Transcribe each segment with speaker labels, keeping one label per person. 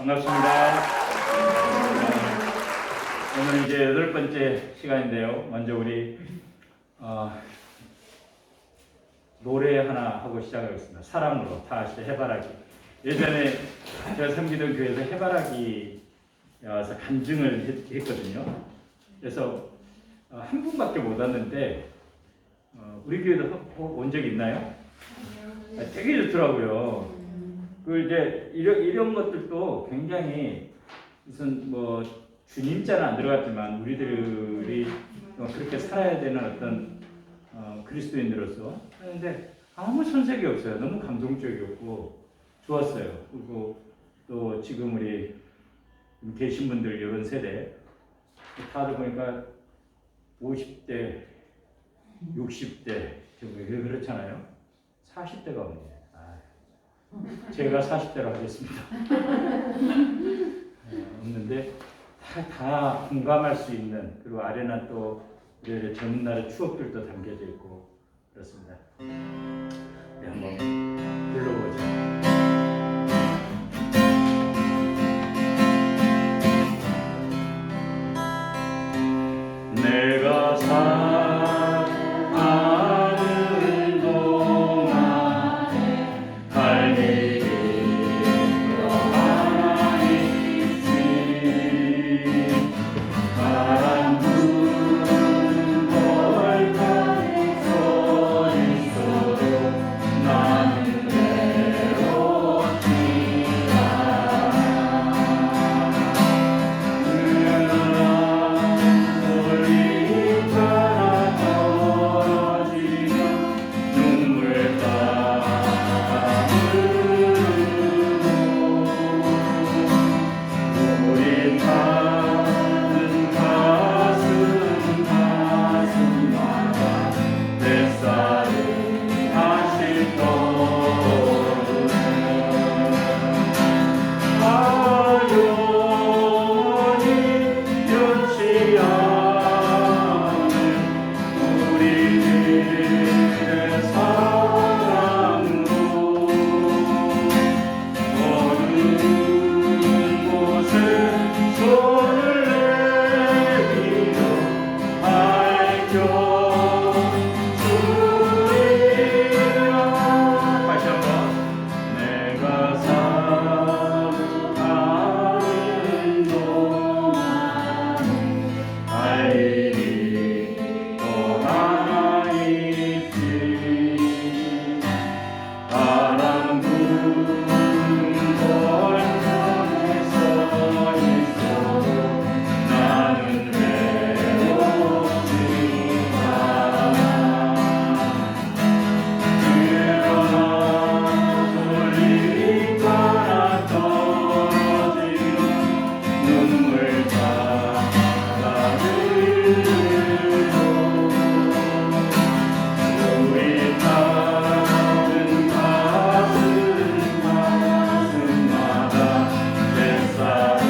Speaker 1: 반갑습니다. 오늘 이제 8번째 시간인데요. 먼저 우리 노래 하나 하고 시작하겠습니다. 사랑으로 다시 해바라기. 예전에 제가 섬기던 교회에서 해바라기 와서 간증을 했거든요. 그래서 한 분밖에 못 왔는데 우리 교회도 온 적 있나요? 되게 좋더라고요. 그 이제 이런 것들도 굉장히 무슨 뭐 주님자는 안 들어갔지만 우리들이 그렇게 살아야 되는 어떤 그리스도인으로서 하는데 아무 손색이 없어요. 너무 감동적이었고 좋았어요. 그리고 또 지금 우리 계신 분들 이런 세대 다들 보니까 50대, 60대 그렇잖아요. 40대가 없네요. 제가 40대로 하겠습니다. 없는데 다 공감할 수 있는, 그리고 아래는 또 우리의 젊은 날의 추억들도 담겨져 있고 그렇습니다. 네, 한번 불러보죠. 내가 사는 동안에 할 일이 또 하나 있지. 바람 부는 벌판에 서 있어도 나는 외롭지 않아. 멀리 따라 떨어지는 눈물 따라 흐르고 우리 타는 가슴마다 뱃살이 다시 떠오르네. 영원히 변치 않는 우리들의 사랑으로 어느 곳에 손을 내밀어 알려 주리라. 다시 한번. 내가 사는 동안에 할 일이 또 하나 있지. 바람 부는 벌판에 서 있어도 나는 외롭지 않아. 그러나 멀리 따라 떨어지는 눈물 따라 흐르고 우리 타는 가슴마다 뱃살은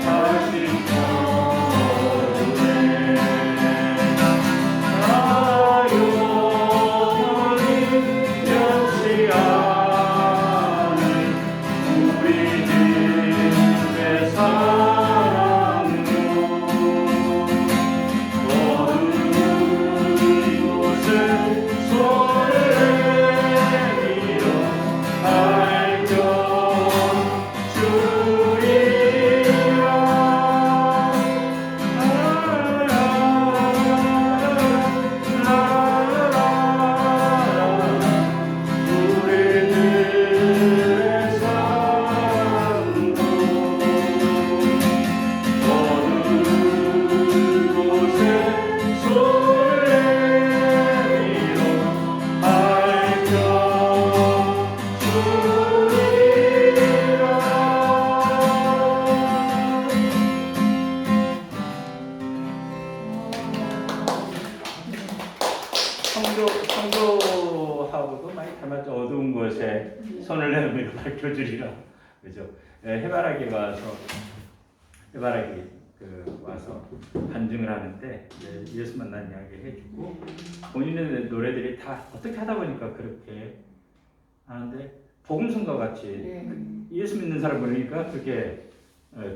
Speaker 1: 다시 떠오르네. 영원히 변치 않은 우리들의 사랑으로 어느 곳에 손을 내밀어 알려 주리라. 우리들의 사랑으로 어느 곳에 손을 내밀어 알려 주리라. 성도하고도 많이 닮았죠. 어두운 곳에 손을 내밀어 밝혀주리라. 그죠? 해바라기 와서 간증을 하는데 예수 만난 이야기 해주고 본인의 노래들이 다 어떻게 하다 보니까 그렇게 하는데 복음성과 같이 예수 믿는 사람 보니까 그렇게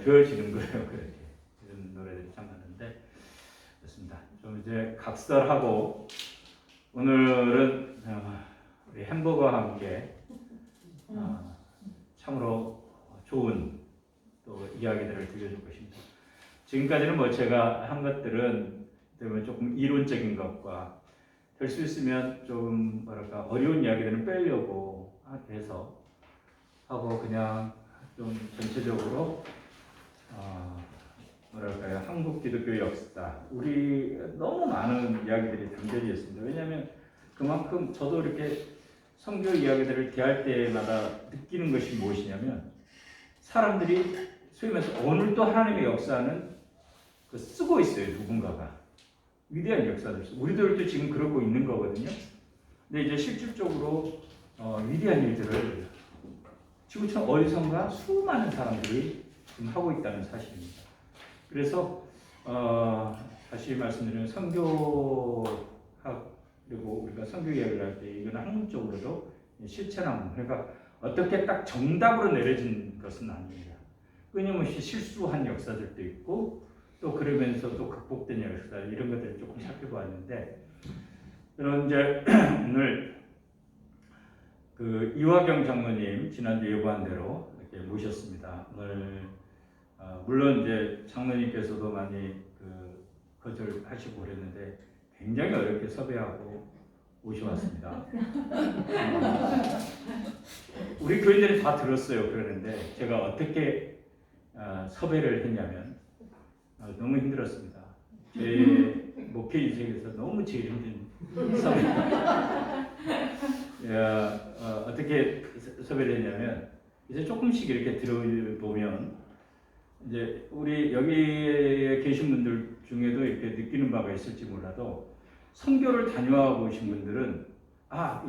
Speaker 1: 되어지는 거예요. 그렇게 이런 노래들이 참 많은데 그렇습니다. 좀 이제 각설하고 오늘은 우리 햄버거와 함께 참으로 좋은 또 이야기들을 들려줄 것입니다. 지금까지는 뭐 제가 한 것들은 조금 이론적인 것과 될 수 있으면 좀 뭐랄까 어려운 이야기들은 빼려고 해서 하고 그냥 좀 전체적으로 뭐랄까요 한국 기독교 역사 우리 너무 많은 이야기들이 담겨져 있습니다. 왜냐하면 그만큼 저도 이렇게 성경 이야기들을 대할 때마다 느끼는 것이 무엇이냐면 사람들이 소위 말해서 오늘도 하나님의 역사는 쓰고 있어요. 누군가가 위대한 역사들 우리들도 지금 그러고 있는 거거든요. 근데 이제 실질적으로 위대한 일들을 지구촌 어디선가 수많은 사람들이 지금 하고 있다는 사실입니다. 그래서 다시 말씀드리면 선교학 그리고 우리가 선교 이야기를 할 때 이건 학문적으로도 실천하는 그러니까 어떻게 딱 정답으로 내려진 것은 아닙니다. 끊임없이 실수한 역사들도 있고 또 그러면서 또 극복된 역사 이런 것들을 조금 살펴보았는데 저는 이제 오늘 그 이화경 장로님 지난주 예고한 대로 이렇게 모셨습니다. 오늘 물론 이제 장로님께서도 많이 거절하시고 그랬는데 굉장히 어렵게 섭외하고 모셔왔습니다. 우리 교인들이 다 들었어요. 그러는데 제가 어떻게 섭외를 했냐면 너무 힘들었습니다. 제 목회 인생에서 너무 제일 힘든 섭외. 어떻게 섭외를 했냐면 이제 조금씩 이렇게 들어보면 이제 우리 여기에 계신 분들 중에도 이렇게 느끼는 바가 있을지 몰라도 선교를 다녀와 보신 분들은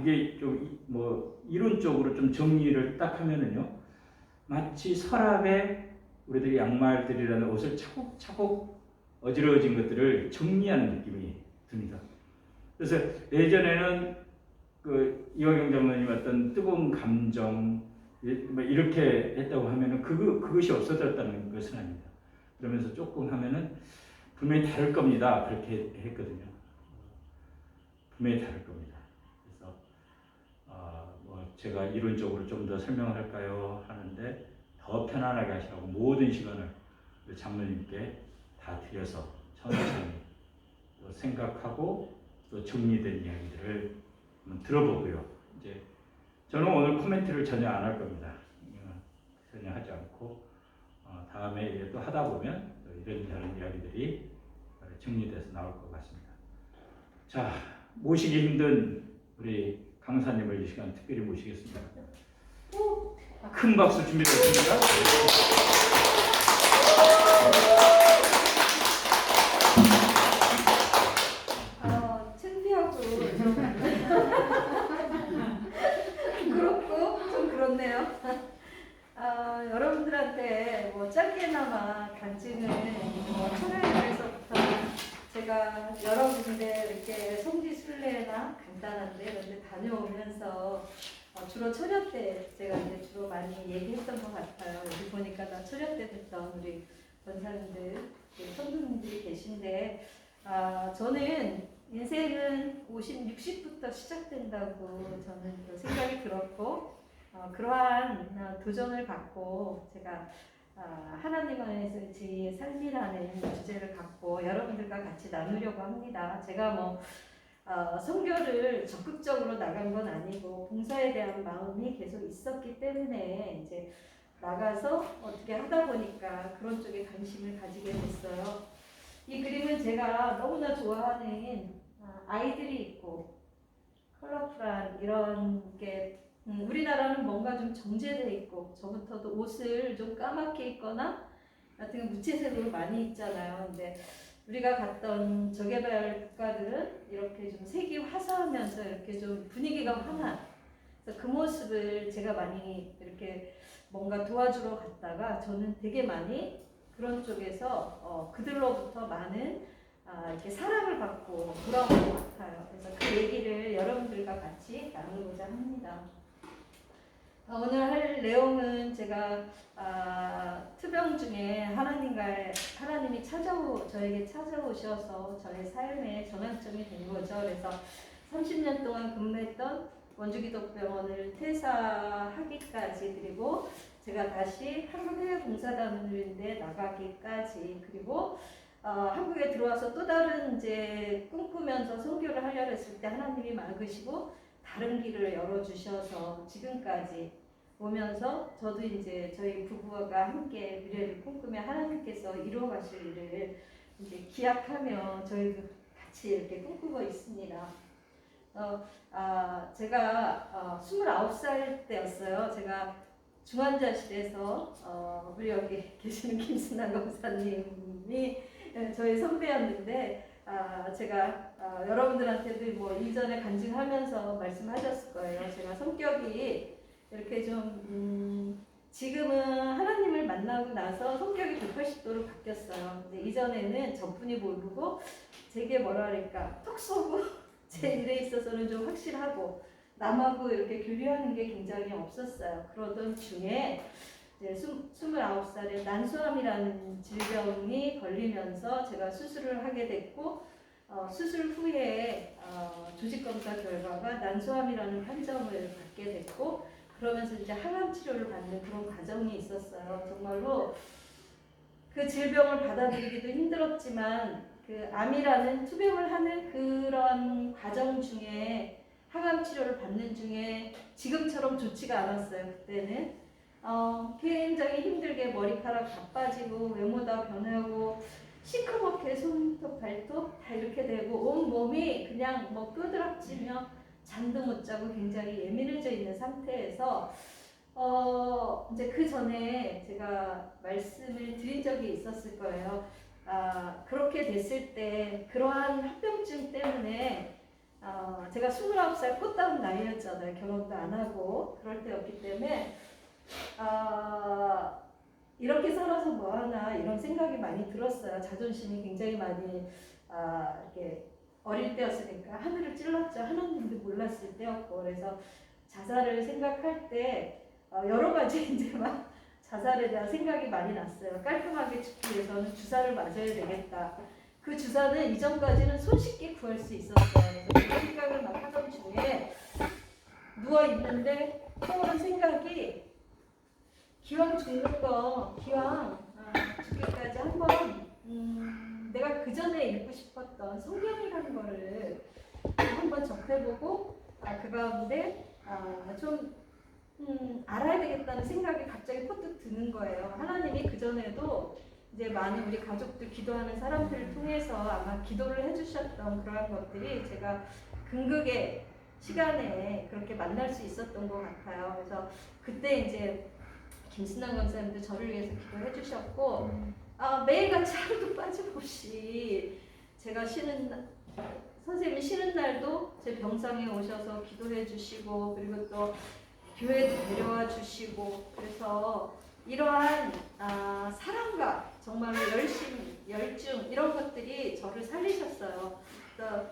Speaker 1: 이게 좀 뭐 이론적으로 좀 정리를 딱 하면은요 마치 서랍에 우리들이 양말들이라는 옷을 차곡차곡 어지러워진 것들을 정리하는 느낌이 듭니다. 그래서 예전에는 그 이화경 장로님 어떤 뜨거운 감정 이렇게 했다고 하면은 그것이 없어졌다는 것은 아닙니다. 그러면서 조금 하면은 분명히 다를 겁니다. 그렇게 했거든요. 분명히 다를 겁니다. 그래서 뭐 제가 이론적으로 좀 더 설명을 할까요? 하는데 더 편안하게 하시라고 모든 시간을 장로님께 다 드려서 천천히 또 생각하고 또 정리된 이야기들을 한번 들어보고요. 이제 저는 오늘 코멘트를 전혀 안 할 겁니다. 전혀 하지 않고 다음에 또 하다 보면 또 이런저런 이야기들이 정리돼서 나올 것 같습니다. 자, 모시기 힘든 우리 강사님을 이 시간 특별히 모시겠습니다. 큰 박수 준비되었습니다.
Speaker 2: 창피하고 부끄럽고 좀 그렇네요. 여러분들한테 뭐 짧게나마 간증을 천하에서부터 제가 여러 군데 이렇게 성지순례나 간단한데 이런 데 다녀오면서 주로 철야 때 제가 이제 주로 많이 얘기했던 것 같아요. 여기 보니까 다 철야 때 됐던 우리 권사님들, 성도님들이 계신데 저는 인생은 50, 60부터 시작된다고 저는 또 생각이 들었고 그러한 도전을 갖고 제가 하나님 안에서 제 삶이라는 주제를 갖고 여러분들과 같이 나누려고 합니다. 제가 뭐 선교를 적극적으로 나간 건 아니고 봉사에 대한 마음이 계속 있었기 때문에 이제 나가서 어떻게 하다 보니까 그런 쪽에 관심을 가지게 됐어요. 이 그림은 제가 너무나 좋아하는 아이들이 있고 컬러풀한 이런 게 우리나라는 뭔가 좀 정제되어 있고 저부터도 옷을 좀 까맣게 입거나 같은 무채색으로 많이 입잖아요. 근데 우리가 갔던 저개발 국가들은 이렇게 좀 색이 화사하면서 이렇게 좀 분위기가 환한 그래서 그 모습을 제가 많이 이렇게 뭔가 도와주러 갔다가 저는 되게 많이 그런 쪽에서 그들로부터 많은 이렇게 사랑을 받고 돌아온 것 같아요. 그래서 그 얘기를 여러분들과 같이 나누고자 합니다. 오늘 할 내용은 제가 투병 중에 하나님이 저에게 찾아오셔서 저의 삶의 전환점이 된 거죠. 그래서 30년 동안 근무했던 원주기독병원을 퇴사하기까지, 그리고 제가 다시 한국해외봉사단원인데 나가기까지, 그리고 한국에 들어와서 또 다른 이제 꿈꾸면서 선교를 하려고 했을 때 하나님이 막으시고 다른 길을 열어주셔서 지금까지 오면서 저도 이제 저희 부부가 함께 미래를 꿈꾸며 하나님께서 이루어가실 일을 이제 기약하며 저희도 같이 이렇게 꿈꾸고 있습니다. 제가 29살 때였어요. 제가 중환자실에서 우리 여기 계시는 김순환 검사님이 저희 선배였는데, 제가 여러분들한테도 뭐 이전에 간증하면서 말씀하셨을 거예요. 제가 성격이 이렇게 좀 지금은 하나님을 만나고 나서 성격이 180도로 바뀌었어요. 근데 이전에는 저뿐이 모르고 제게 뭐라 그럴까 톡 쏘고 제 일에 있어서는 좀 확실하고 남하고 이렇게 교류하는 게 굉장히 없었어요. 그러던 중에 이제 29살에 난소암이라는 질병이 걸리면서 제가 수술을 하게 됐고, 수술 후에 조직검사 결과가 난소암이라는 판정을 받게 됐고, 그러면서 이제 항암 치료를 받는 그런 과정이 있었어요. 정말로 그 질병을 받아들이기도 힘들었지만 그 암이라는 투병을 하는 그런 과정 중에 항암 치료를 받는 중에 지금처럼 좋지가 않았어요. 그때는 굉장히 힘들게 머리카락 다 빠지고 외모 다 변하고 시커멓게 손톱 발톱 다 이렇게 되고 온 몸이 그냥 뭐 끄드락지며 잠도 못 자고 굉장히 예민해져 있는 상태에서 이제 그 전에 제가 말씀을 드린 적이 있었을 거예요. 그렇게 됐을 때 그러한 합병증 때문에 제가 29살 꽃다운 나이였잖아요. 결혼도 안 하고 그럴 때였기 때문에 이렇게 살아서 뭐하나 이런 생각이 많이 들었어요. 자존심이 굉장히 많이 이렇게 어릴 때였으니까 하늘을 찔렀죠. 하나님도 몰랐을 때였고, 그래서 자살을 생각할 때 여러 가지 이제 막 자살에 대한 생각이 많이 났어요. 깔끔하게 죽기 위해서는 주사를 맞아야 되겠다. 그 주사는 이전까지는 손쉽게 구할 수 있었어요. 그래서 그런 생각을 막 하던 중에 누워 있는데 떠오른 생각이 기왕 죽는 거, 기왕 죽기까지 한번 내가 그 전에 읽고 싶었던 성경이라는 거를 한번 접해보고 그 가운데 좀 알아야 되겠다는 생각이 갑자기 퍼뜩 드는 거예요. 하나님이 그 전에도 이제 많은 우리 가족들 기도하는 사람들을 통해서 아마 기도를 해주셨던 그러한 것들이 제가 긍극의 시간에 그렇게 만날 수 있었던 것 같아요. 그래서 그때 이제 김순환 권사님도 저를 위해서 기도해 주셨고, 매일같이 하루도 빠짐없이 제가 선생님이 쉬는 날도 제 병상에 오셔서 기도해 주시고, 그리고 또 교회 데려와 주시고, 그래서 이러한 사랑과 정말로 열심, 열중 이런 것들이 저를 살리셨어요. 그래서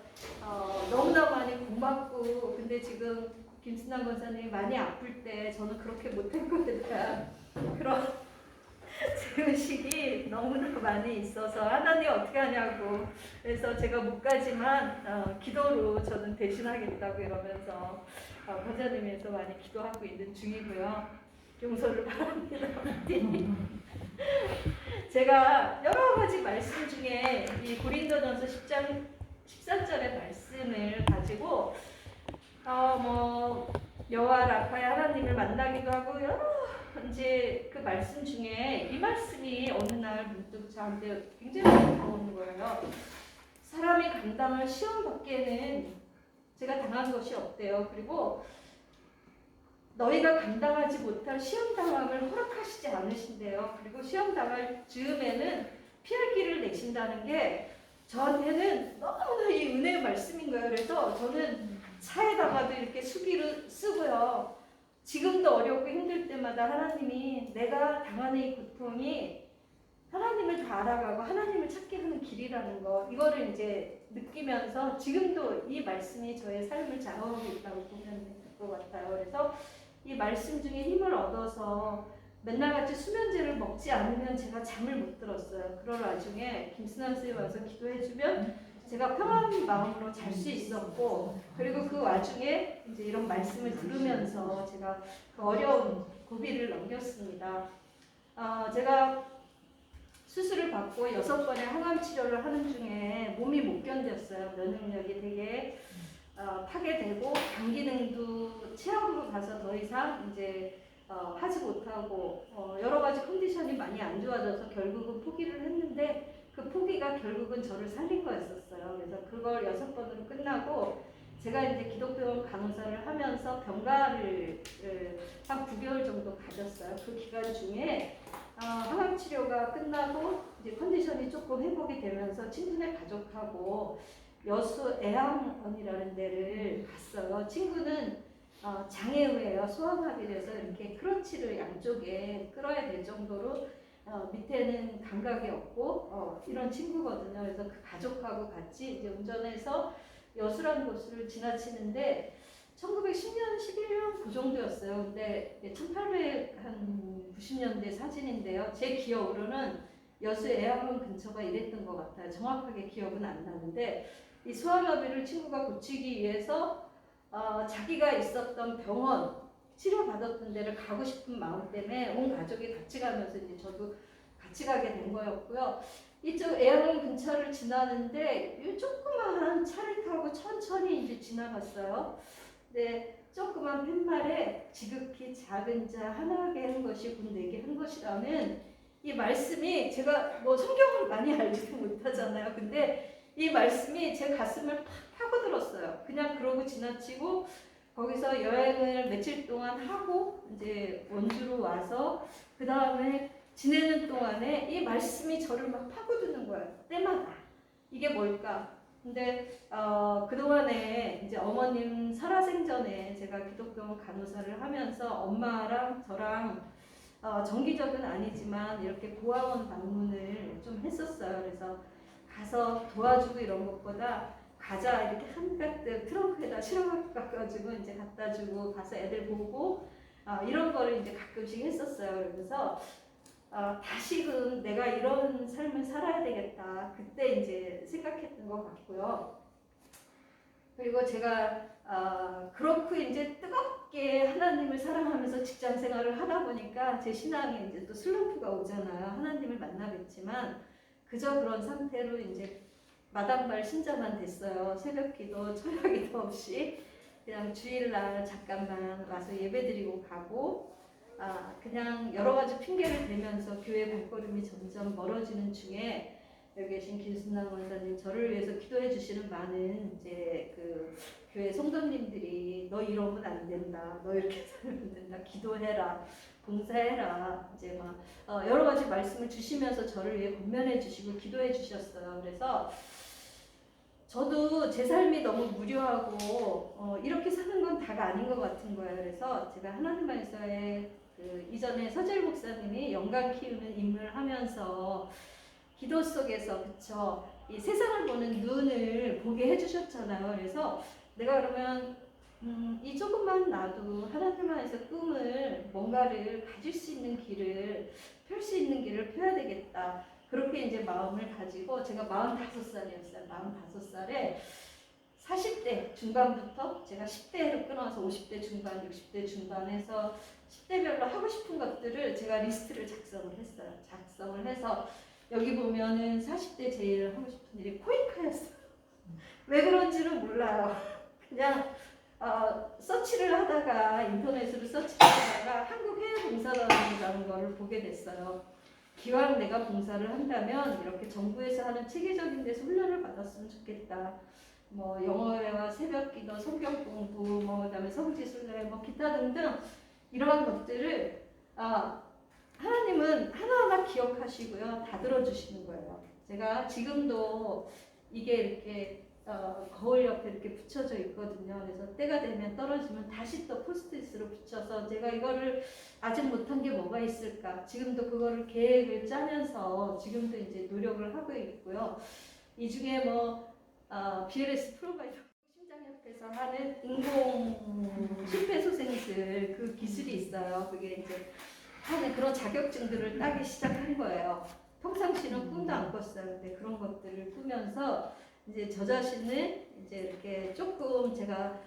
Speaker 2: 너무나 많이 고맙고, 근데 지금 김순환 권사님이 많이 아플 때 저는 그렇게 못한 것에 대한 그런 의식이 너무나 많이 있어서 하나님 어떻게 하냐고, 그래서 제가 못 가지만 기도로 저는 대신하겠다고 이러면서 권사님에서 많이 기도하고 있는 중이고요. 용서를 바랍니다. 제가 여러 가지 말씀 중에 이 고린도전서 10장 14절의 말씀을 가지고 여호와 라파의 하나님을 만나기도 하고 여러 이제 그 말씀 중에 이 말씀이 어느 날 문득 저한테 굉장히 많이 들어오는 거예요. 사람이 감당할 시험 밖에는 제가 당한 것이 없대요. 그리고 너희가 감당하지 못할 시험 당함을 허락하시지 않으신대요. 그리고 시험 당할 즈음에는 피할 길을 내신다는 게 저한테는 너무나 이 은혜의 말씀인 거예요. 그래서 저는 차에다가도 이렇게 수기를 쓰고요. 지금도 어렵고 힘들 때마다 하나님이 내가 당하는 이 고통이 하나님을 더 알아가고 하나님을 찾게 하는 길이라는 거, 이거를 이제 느끼면서 지금도 이 말씀이 저의 삶을 좌우하고 있다고 보면 될 것 같아요. 그래서 이 말씀 중에 힘을 얻어서 맨날 같이 수면제를 먹지 않으면 제가 잠을 못 들었어요. 그럴 와중에 김순환 선생님 와서 기도해주면 제가 평안한 마음으로 잘 수 있었고, 그리고 그 와중에 이제 이런 말씀을 들으면서 제가 그 어려운 고비를 넘겼습니다. 제가 수술을 받고 6번의 항암 치료를 하는 중에 몸이 못 견뎠어요. 면역력이 되게 파괴되고 간 기능도 체압으로 가서 더 이상 이제 하지 못하고 여러 가지 컨디션이 많이 안 좋아져서 결국은 포기를 했는데, 그 포기가 결국은 저를 살린 거였었어요. 그래서 그걸 6번으로 끝나고 제가 이제 기독병원 간호사를 하면서 병가를 한 9개월 정도 가졌어요. 그 기간 중에 항암 치료가 끝나고 이제 컨디션이 조금 회복이 되면서 친구네 가족하고 여수 애양원이라는 데를 갔어요. 친구는 장애우예요. 소아마비라서 이렇게 크러치를 양쪽에 끌어야 될 정도로 밑에는 감각이 없고 이런 친구거든요. 그래서 그 가족하고 같이 이제 운전해서 여수라는 곳을 지나치는데 1910년, 11년 그 정도였어요. 근데 1890년대 사진인데요. 제 기억으로는 여수 애양원 근처가 이랬던 것 같아요. 정확하게 기억은 안 나는데, 이 소아마비를 친구가 고치기 위해서 자기가 있었던 병원, 치료받았던 데를 가고 싶은 마음 때문에 온 가족이 같이 가면서 이제 저도 같이 가게 된 거였고요. 이쪽 애양원 근처를 지나는데 이 조그마한 차를 타고 천천히 이제 지나갔어요. 근데 조그만 팻말에 지극히 작은 자 하나게 한 것이 곧 내게 한 것이라는 이 말씀이, 제가 뭐 성경을 많이 알지도 못하잖아요. 근데 이 말씀이 제 가슴을 팍 파고들었어요. 그냥 그러고 지나치고 거기서 여행을 며칠 동안 하고 이제 원주로 와서 그 다음에 지내는 동안에 이 말씀이 저를 막 파고드는 거예요. 때마다. 이게 뭘까? 근데 그동안에 이제 어머님 살아생전에 제가 기독병원 간호사를 하면서 엄마랑 저랑 정기적은 아니지만 이렇게 고아원 방문을 좀 했었어요. 그래서 가서 도와주고 이런 것보다 과자 이렇게 한가득 트렁크에다 실어가지고 이제 갖다 주고 가서 애들 보고 이런 거를 이제 가끔씩 했었어요. 그래서 다시금 내가 이런 삶을 살아야 되겠다, 그때 이제 생각했던 것 같고요. 그리고 제가 그렇고 이제 뜨겁게 하나님을 사랑하면서 직장 생활을 하다 보니까 제 신앙에 이제 또 슬럼프가 오잖아요. 하나님을 만나겠지만 그저 그런 상태로 이제 마당발 신자만 됐어요. 새벽기도 철야기도 없이 그냥 주일날 잠깐만 와서 예배드리고 가고 그냥 여러 가지 핑계를 대면서 교회 발걸음이 점점 멀어지는 중에 여기 계신 김순남 원사님, 저를 위해서 기도해 주시는 많은 이제 그 교회 성도님들이 너 이러면 안 된다, 너 이렇게 살면 안 된다, 기도해라, 봉사해라, 이제 막 여러 가지 말씀을 주시면서 저를 위해 권면해 주시고 기도해 주셨어요. 그래서 저도 제 삶이 너무 무료하고 이렇게 사는 건 다가 아닌 것 같은 거예요. 그래서 제가 하나님 안에서의 그 이전에 서재일 목사님이 영감 키우는 인물을 하면서 기도 속에서 그쵸, 이 세상을 보는 눈을 보게 해주셨잖아요. 그래서 내가 그러면 이 조금만 나도 하나님 안에서 꿈을 뭔가를 가질 수 있는 길을 펼 수 있는 길을 펴야 되겠다. 그렇게 이제 마음을 가지고 제가 45살이었어요. 45살에 40대 중반부터 제가 10대로 끊어서 50대 중반, 60대 중반에서 10대별로 하고 싶은 것들을 제가 리스트를 작성을 했어요. 작성을 해서 여기 보면은 40대 제일 하고 싶은 일이 코이카였어요. 왜 그런지는 몰라요. 그냥 서치를 하다가 인터넷으로 서치를 하다가 한국해외봉사단이라는 거를 보게 됐어요. 기왕 내가 봉사를 한다면 이렇게 정부에서 하는 체계적인 데서 훈련을 받았으면 좋겠다. 뭐 영어회화, 새벽기도, 성경 공부, 뭐 그다음에 성지순례, 뭐 기타 등등 이러한 것들을 하나님은 하나하나 기억하시고요, 다 들어주시는 거예요. 제가 지금도 이게 이렇게 거울 옆에 이렇게 붙여져 있거든요. 그래서 때가 되면 떨어지면 다시 또 포스트잇으로 붙여서 제가 이거를 아직 못한 게 뭐가 있을까? 지금도 그거를 계획을 짜면서 지금도 이제 노력을 하고 있고요. 이 중에 뭐 BLS 프로바이더 심장협회 그래서 하는 인공 심폐소생술 그 기술이 있어요. 그게 이제 하는 그런 자격증들을 따기 시작한 거예요. 평상시는 꿈도 안 꿨어요. 근데 그런 것들을 꾸면서 이제 저 자신을 이제 이렇게 조금 제가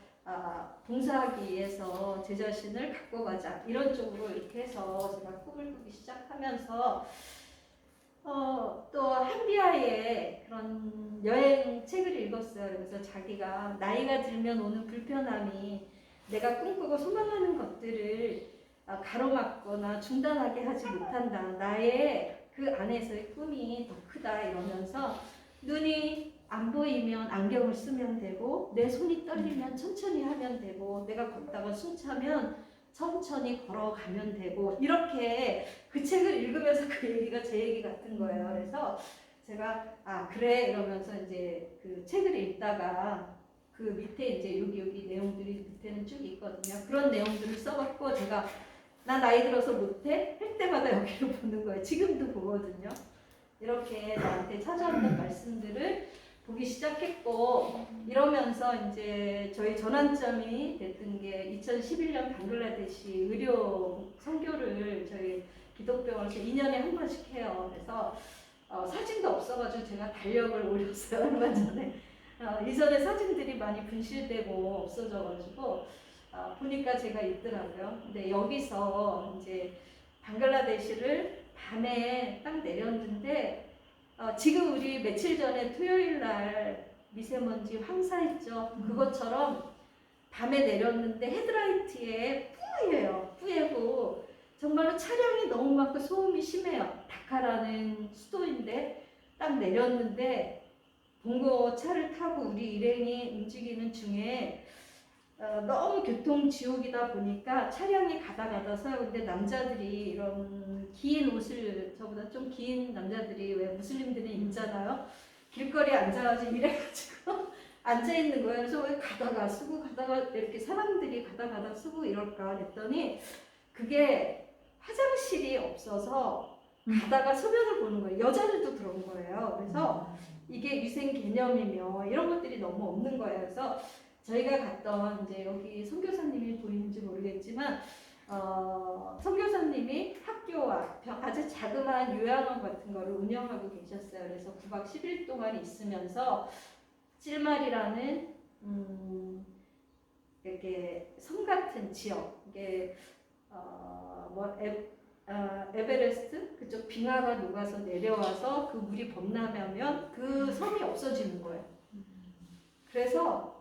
Speaker 2: 봉사하기 위해서 제 자신을 갖고 가자 이런 쪽으로 이렇게 해서 제가 꿈을 꾸기 시작하면서 또 한비아의 그런 여행 책을 읽었어요. 그래서 자기가 나이가 들면 오는 불편함이 내가 꿈꾸고 소망하는 것들을 가로막거나 중단하게 하지 못한다. 나의 그 안에서의 꿈이 더 크다 이러면서 눈이 안 보이면 안경을 쓰면 되고 내 손이 떨리면 천천히 하면 되고 내가 걷다가 숨 차면 천천히 걸어가면 되고 이렇게 그 책을 읽으면서 그 얘기가 제 얘기 같은 거예요. 그래서 제가 그래 이러면서 이제 그 책을 읽다가 그 밑에 이제 여기 내용들이 밑에는 쭉 있거든요. 그런 내용들을 써갖고 제가 나 나이 들어서 못해? 할 때마다 여기를 보는 거예요. 지금도 보거든요. 이렇게 나한테 찾아오는 말씀들을 보기 시작했고 이러면서 이제 저희 전환점이 됐던 게 2011년 방글라데시 의료 선교를 저희 기독병원에서 2년에 한 번씩 해요. 그래서 사진도 없어가지고 제가 달력을 올렸어요. 얼마 전에. 이전에 사진들이 많이 분실되고 없어져가지고 보니까 제가 있더라고요. 근데 여기서 이제 방글라데시를 밤에 딱 내렸는데 지금 우리 며칠 전에 토요일 날 미세먼지 황사했죠. 그것처럼 밤에 내렸는데 헤드라이트에 뿌예요. 뿌예고 정말로 차량이 너무 많고 소음이 심해요. 다카라는 수도인데 딱 내렸는데 봉고 차를 타고 우리 일행이 움직이는 중에 너무 교통 지옥이다 보니까 차량이 가다 서요. 근데 남자들이 이런 긴 옷을 저보다 좀 긴 남자들이 왜 무슬림들은 입잖아요. 길거리에 앉아가지고 이래가지고 앉아 있는 거예요. 그래서 왜 가다가 쓰고 가다가 이렇게 사람들이 가다 쓰고 이럴까 그랬더니 그게 화장실이 없어서 가다가 소변을 보는 거예요. 여자들도 그런 거예요. 그래서 이게 위생 개념이며 이런 것들이 너무 없는 거예요. 그래서 저희가 갔던 이제 여기 선교사님이 보이는지 모르겠지만 선교사님이 학교와 아주 자그마한 요양원 같은 거를 운영하고 계셨어요. 그래서 9박 10일 동안 있으면서 찔말이라는 이렇게 섬 같은 지역, 이게 에베레스트 그쪽 빙하가 녹아서 내려와서 그 물이 범람하면 그 섬이 없어지는 거예요. 그래서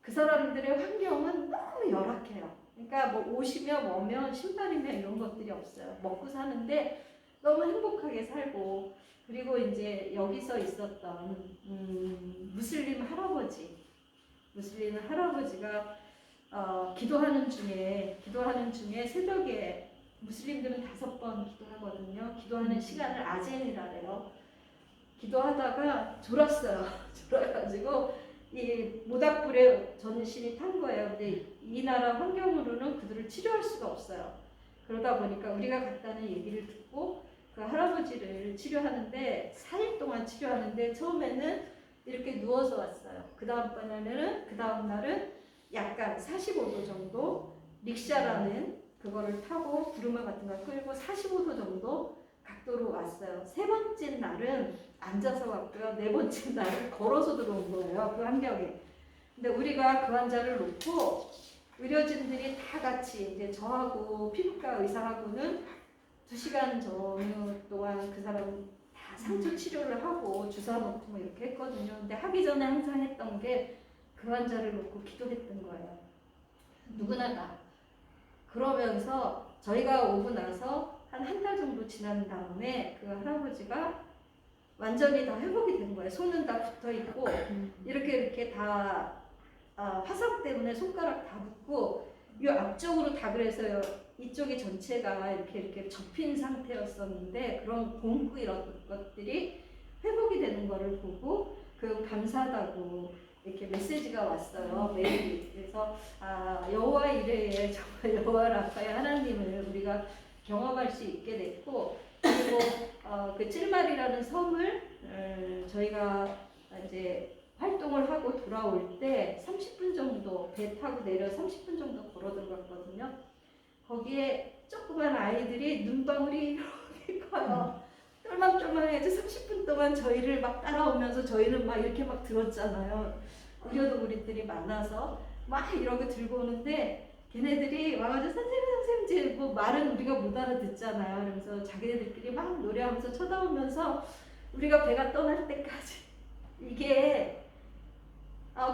Speaker 2: 그 사람들의 환경은 너무 열악해요. 그러니까 뭐 옷이며 뭐며 신발이며 이런 것들이 없어요. 먹고 사는데 너무 행복하게 살고 그리고 이제 여기서 있었던 무슬림 할아버지가 기도하는 중에 새벽에 무슬림들은 5번 기도하거든요. 기도하는 시간을 아젠이라래요. 기도하다가 졸았어요. 졸아가지고 이 모닥불에 전신이 탄 거예요. 근데 이 나라 환경으로는 그들을 치료할 수가 없어요. 그러다 보니까 우리가 갔다는 얘기를 듣고 그 할아버지를 치료하는데 4일 동안 치료하는데 처음에는 이렇게 누워서 왔어요. 그 다음 날은 약간 45도 정도 릭샤라는 그거를 타고 구르마 같은 걸 끌고 45도 정도 각도로 왔어요. 3번째 날은 앉아서 왔고요. 4번째 날은 걸어서 들어온 거예요. 그 환경에. 근데 우리가 그 환자를 놓고 의료진들이 다 같이 이제 저하고 피부과 의사하고는 2시간 전후 동안 그 사람 다 상처 치료를 하고 주사 놓고 뭐 이렇게 했거든요. 근데 하기 전에 항상 했던 게 그 환자를 놓고 기도했던 거예요. 누구나 다. 그러면서 저희가 오고 나서 한 달 정도 지난 다음에 그 할아버지가 완전히 다 회복이 된 거예요. 손은 다 붙어 있고 이렇게 다 화상 때문에 손가락 다 붙고 이 앞쪽으로 다 그래서요. 이쪽이 전체가 이렇게 접힌 상태였었는데 그런 공구 이런 것들이 회복이 되는 거를 보고 그 감사하다고 이렇게 메시지가 왔어요. 메일이. 그래서 여호와 이레의 정말 여호와 라파의 하나님을 우리가 경험할 수 있게 됐고 그리고 그 찔말이라는 섬을 저희가 이제 활동을 하고 돌아올 때 30분 정도 배 타고 내려 30분 정도 걸어 들어갔거든요. 거기에 조그만 아이들이 눈방울이 이렇게 커요. 똘망똘망해서 30분 동안 저희를 막 따라오면서 저희는 막 이렇게 막 들었잖아요. 우려도구리들이 많아서 막 이러고 들고 오는데 걔네들이 와가지고 선생님 이제 뭐 말은 우리가 못 알아듣잖아요. 그러면서 자기네들끼리 막 노래하면서 쳐다보면서 우리가 배가 떠날 때까지 이게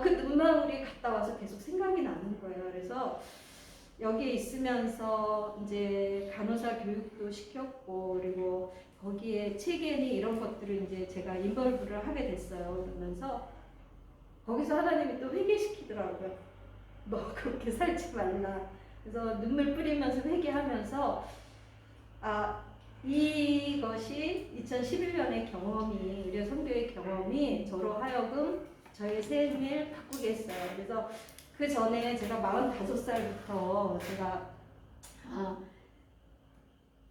Speaker 2: 그 눈망울이 갔다 와서 계속 생각이 나는 거예요. 그래서 여기에 있으면서 이제 간호사 교육도 시켰고 그리고 거기에 체계니 이런 것들을 이제 제가 인벌브를 하게 됐어요. 그러면서 거기서 하나님이 또 회개시키더라고요. 너 그렇게 살지 말라. 그래서 눈물 뿌리면서 회개하면서 이것이 2011년의 경험이 우리 성도의 경험이 저로 하여금 저의 생을 바꾸게 했어요. 그래서 그 전에 제가 45살부터 제가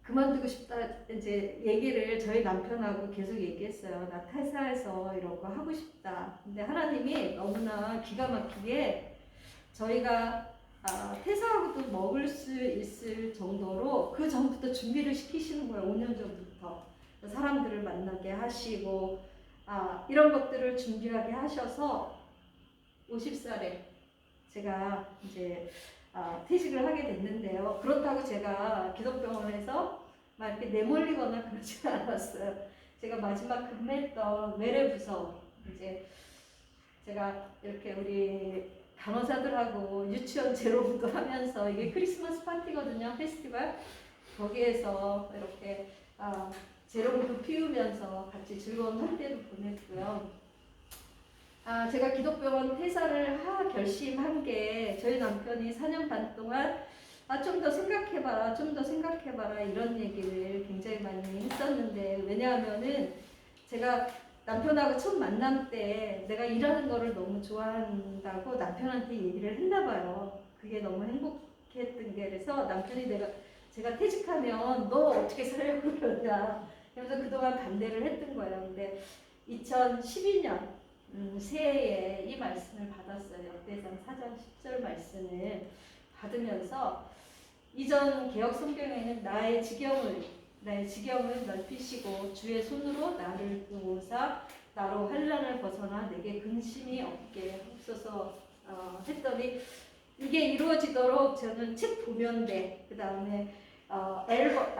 Speaker 2: 그만두고 싶다 이제 얘기를 저희 남편하고 계속 얘기했어요. 나 퇴사해서 이런 거 하고 싶다. 근데 하나님이 너무나 기가 막히게 저희가 퇴사하고도 먹을 수 있을 정도로 그 전부터 준비를 시키시는 거예요. 5년 전부터 사람들을 만나게 하시고 이런 것들을 준비하게 하셔서 50살에 제가 이제 퇴직을 하게 됐는데요. 그렇다고 제가 기독병원에서 막 이렇게 내몰리거나 그러지 않았어요. 제가 마지막 근무했던 외래부서 이제 제가 이렇게 우리 간호사들하고 유치원 제로부도 하면서 이게 크리스마스 파티거든요. 페스티벌. 거기에서 이렇게 제로부도 피우면서 같이 즐거운 한때도 보냈고요. 제가 기독병원 퇴사를 결심한 게 저희 남편이 4년 반 동안 좀 더 생각해봐라, 좀 더 생각해봐라 이런 얘기를 굉장히 많이 했었는데 왜냐하면은 제가 남편하고 첫 만남 때 내가 일하는 거를 너무 좋아한다고 남편한테 얘기를 했나 봐요. 그게 너무 행복했던 게 그래서 남편이 제가 퇴직하면 너 어떻게 살려고 그러냐 그래서 그동안 반대를 했던 거예요. 근데 2012년 새해에 이 말씀을 받았어요. 역대상 4장 10절 말씀을 받으면서 이전 개혁 성경에는 나의 지경을 넓히시고 주의 손으로 나를 도우사 나로 환난을 벗어나 내게 근심이 없게 하옵소서 했더니 이게 이루어지도록 저는 책 도면대 그 다음에 앨범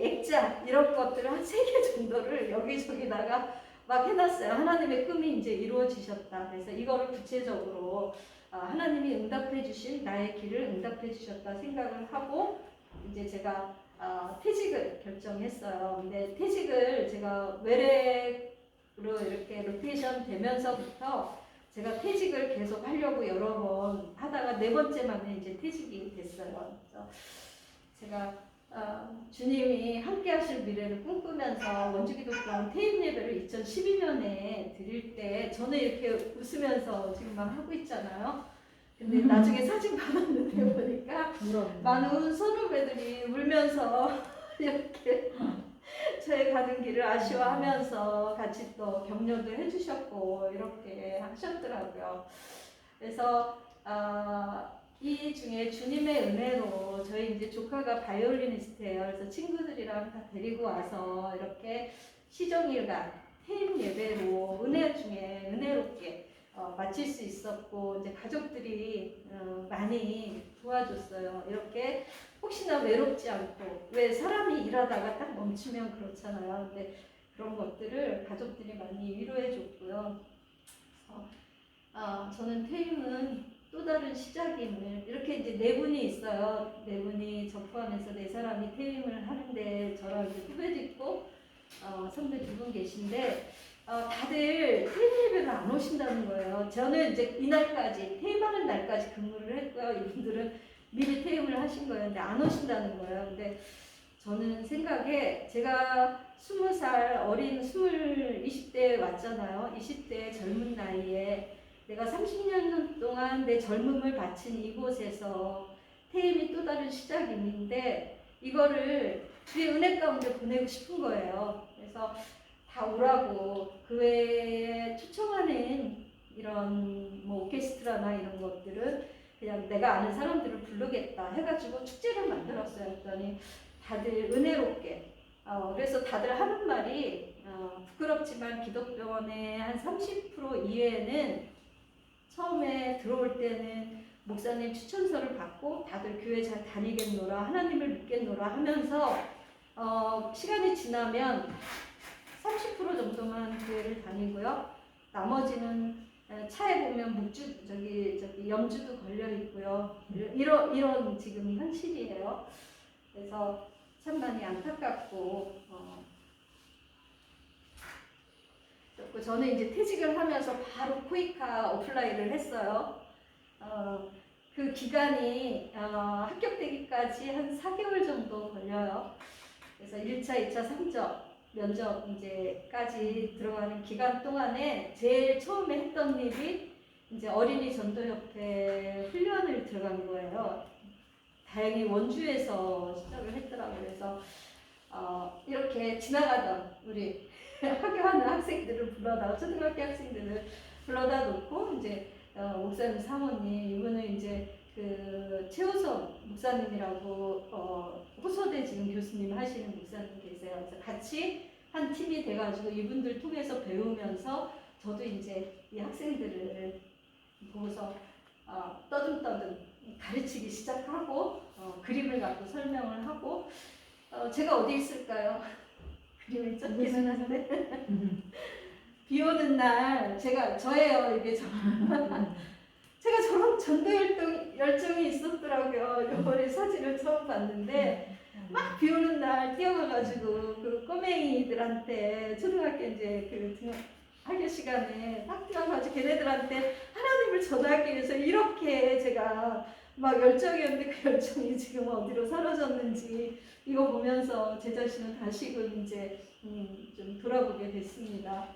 Speaker 2: 액자 이런 것들을 한 3개 정도를 여기저기다가 막 해놨어요. 하나님의 꿈이 이제 이루어지셨다. 그래서 이거를 구체적으로 하나님이 응답해 주신 나의 길을 응답해 주셨다 생각을 하고 이제 제가 퇴직을 결정했어요. 근데 퇴직을 제가 외래로 이렇게 로테이션 되면서부터 제가 퇴직을 계속 하려고 여러 번 하다가 4번째 만에 이제 퇴직이 됐어요. 그래서 제가 주님이 함께 하실 미래를 꿈꾸면서 원주기독교원 퇴임 예배를 2012년에 드릴 때 저는 이렇게 웃으면서 지금 막 하고 있잖아요. 근데 나중에 사진 받았는데 보니까 많은 선후배들이 울면서 이렇게 저의 가는 길을 아쉬워하면서 같이 또 격려도 해주셨고 이렇게 하셨더라고요. 그래서 이 중에 주님의 은혜로 저희 이제 조카가 바이올리니스트예요. 그래서 친구들이랑 다 데리고 와서 이렇게 시정일간 퇴임 예배로 은혜 중에 은혜롭게 마칠 수 있었고 이제 가족들이 많이 도와줬어요. 이렇게 혹시나 외롭지 않고 왜 사람이 일하다가 딱 멈추면 그렇잖아요. 근데 그런 것들을 가족들이 많이 위로해줬고요. 저는 퇴임은 또 다른 시작임을 이렇게 이제 4분이 있어요. 4분이 저 포함해서 4사람이 퇴임을 하는데 저랑 이제 후배도 있고 선배 2분 계신데 다들 퇴임 예배를 안 오신다는 거예요. 저는 이제 이날까지 퇴임하는 날까지 근무를 했고요. 이분들은 미리 퇴임을 하신 거예요. 근데 안 오신다는 거예요. 근데 저는 생각에 제가 20살 어린 20대에 왔잖아요. 20대 젊은 나이에 내가 30년 동안 내 젊음을 바친 이곳에서 퇴임이 또 다른 시작인데 이거를 주의 은혜 가운데 보내고 싶은 거예요. 그래서 다 오라고 그 외에 초청하는 이런 뭐 오케스트라나 이런 것들은 그냥 내가 아는 사람들을 부르겠다 해가지고 축제를 만들었어요. 했더니 다들 은혜롭게 그래서 다들 하는 말이 부끄럽지만 기독병원의 한 30% 이외에는 처음에 들어올 때는 목사님 추천서를 받고 다들 교회 잘 다니겠노라 하나님을 믿겠노라 하면서 시간이 지나면 30% 정도만 교회를 다니고요. 나머지는 차에 보면 염주도 걸려 있고요. 이런 지금 현실이에요. 그래서 참 많이 안타깝고 저는 이제 퇴직을 하면서 바로 코이카 어플라이를 했어요. 그 기간이 합격되기까지 한 4개월 정도 걸려요. 그래서 1차, 2차, 3차 면접 이제까지 들어가는 기간 동안에 제일 처음에 했던 일이 이제 어린이 전도협회 훈련을 들어간 거예요. 다행히 원주에서 시작을 했더라고요. 그래서 이렇게 지나가던 우리 학교하는 학생들을 불러다 초등학교 학생들을 불러다 놓고 이제 목사님 사모님 이분은 이제 그 최우선 목사님이라고 호서대 지금 교수님 하시는 목사님 계세요. 그래서 같이 한 팀이 돼가지고 이분들 통해서 배우면서 저도 이제 이 학생들을 보고서 떠듬떠듬 가르치기 시작하고 그림을 갖고 설명을 하고 제가 어디 있을까요? 그림을 쫓기는 하는데 비 오는 날 저예요 이게 제가 저런 전도 열정이 있었더라고요. 이번에 사진을 처음 봤는데 막 비 오는 날 뛰어가가지고 그 꼬맹이들한테 초등학교 이제 그 학교 시간에 딱 뛰어가지고 걔네들한테 하나님을 전하기 위해서 이렇게 제가 막 열정이었는데 그 열정이 지금 어디로 사라졌는지 이거 보면서 제 자신을 다시금 이제 좀 돌아보게 됐습니다.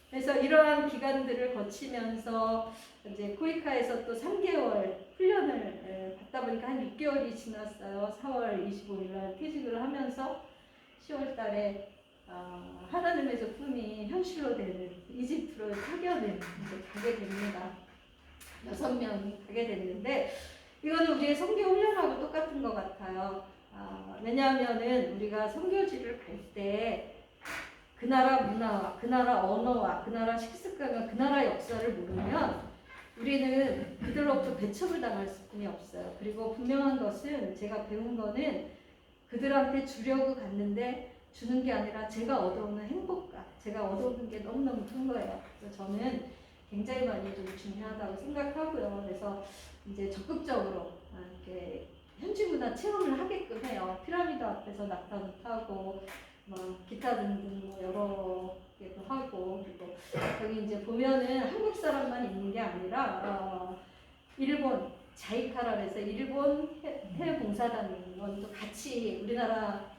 Speaker 2: 그래서 이러한 기간들을 거치면서 이제 코이카에서 또 3개월 훈련을 받다 보니까 한 6개월이 지났어요. 4월 25일 날 퇴직을 하면서 10월 달에 하나님의 꿈이 현실로 되는 이집트로 파견을 이제 가게 됩니다. 6명이 가게 됐는데 이거는 우리의 선교 훈련하고 똑같은 것 같아요. 왜냐하면은 우리가 선교지를 갈 때 그 나라 문화와 그 나라 언어와 그 나라 식습관과 그 나라 역사를 모르면 우리는 그들로부터 배척을 당할 수뿐이 없어요. 그리고 분명한 것은 제가 배운 거는 그들한테 주려고 갔는데 주는 게 아니라 제가 얻어오는 행복감, 제가 얻어오는 게 너무너무 큰 거예요. 그래서 저는 굉장히 많이 좀 중요하다고 생각하고요. 그래서 이제 적극적으로 이렇게 현지 문화 체험을 하게끔 해요. 피라미드 앞에서 낙타도 타고 뭐 기타 등등 뭐 여러 개도 하고 그리고 여기 이제 보면은 한국 사람만 있는 게 아니라 일본 자이카라 해서 일본 해외 봉사단원도 같이 우리나라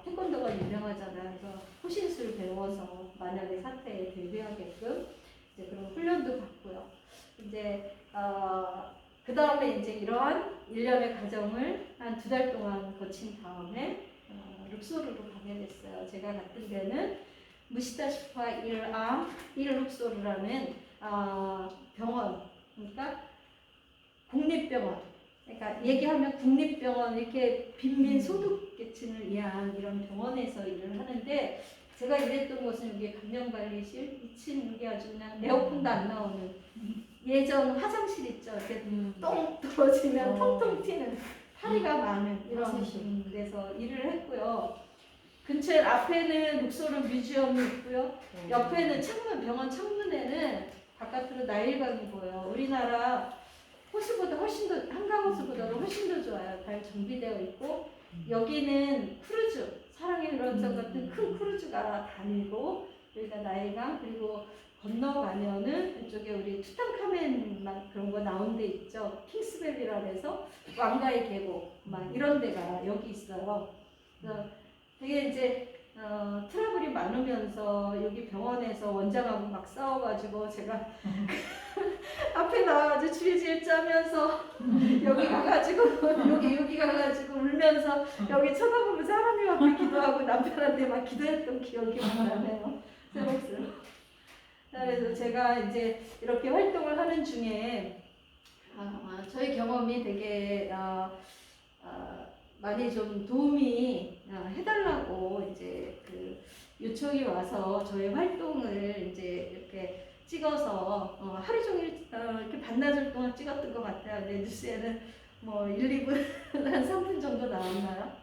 Speaker 2: 태권도가 유명하잖아요. 그래서 호신술 배워서 만약에 사태에 대비하게끔 이제 그런 훈련도 받고요. 이제 그 다음에 이제 이러한 일련의 과정을 한 2달 동안 거친 다음에 룩소르로 가게 됐어요. 제가 갔던 데는 무시다시파 일룩소르라는 병원, 그러니까 국립병원. 그러니까 얘기하면 국립병원 이렇게 빈민 소득계층을 위한 이런 병원에서 일을 하는데 제가 일했던 곳은 여기 감염관리실 2층 여기 아주 그냥 에어컨도 안 나오는 예전 화장실 있죠. 이렇게 똥 떨어지면 통통 튀는 파리가 많은 이런 데서 일을 했고요. 근처에 앞에는 룩소르 뮤지엄이 있고요. 옆에는 창문, 병원 창문에는 바깥으로 나일강이 보여요. 우리나라 호수보다 한강 호수보다도 훨씬 더 좋아요. 잘 정비되어 있고 여기는 크루즈, 사랑의 런던 같은 큰 크루즈가 다니고 여기가 나일강 그리고 건너가면은 이쪽에 우리 투탕카멘 막 그런 거 나온 데 있죠. 킹스베리라 해서 왕가의 계곡 막 이런 데가 여기 있어요. 그래서 되게 이제 트러블이 많으면서 여기 병원에서 원장하고 막 싸워가지고 제가 앞에 나와가지고 주의질 짜면서 여기 가가지고 여기 가가지고 울면서 여기 쳐다보면서 하나님 앞에 기도하고 남편한테 막 기도했던 기억이 나네요. 새록새록. 그래서 제가 이제 이렇게 활동을 하는 중에 저희 경험이 되게 많이 좀 도움이 해달라고 이제 그 요청이 와서 저희 활동을 이제 이렇게 찍어서 하루 종일 이렇게 반나절 동안 찍었던 것 같아요. 근데 뉴스에는 뭐 1, 2분 한 3분 정도 나왔나요?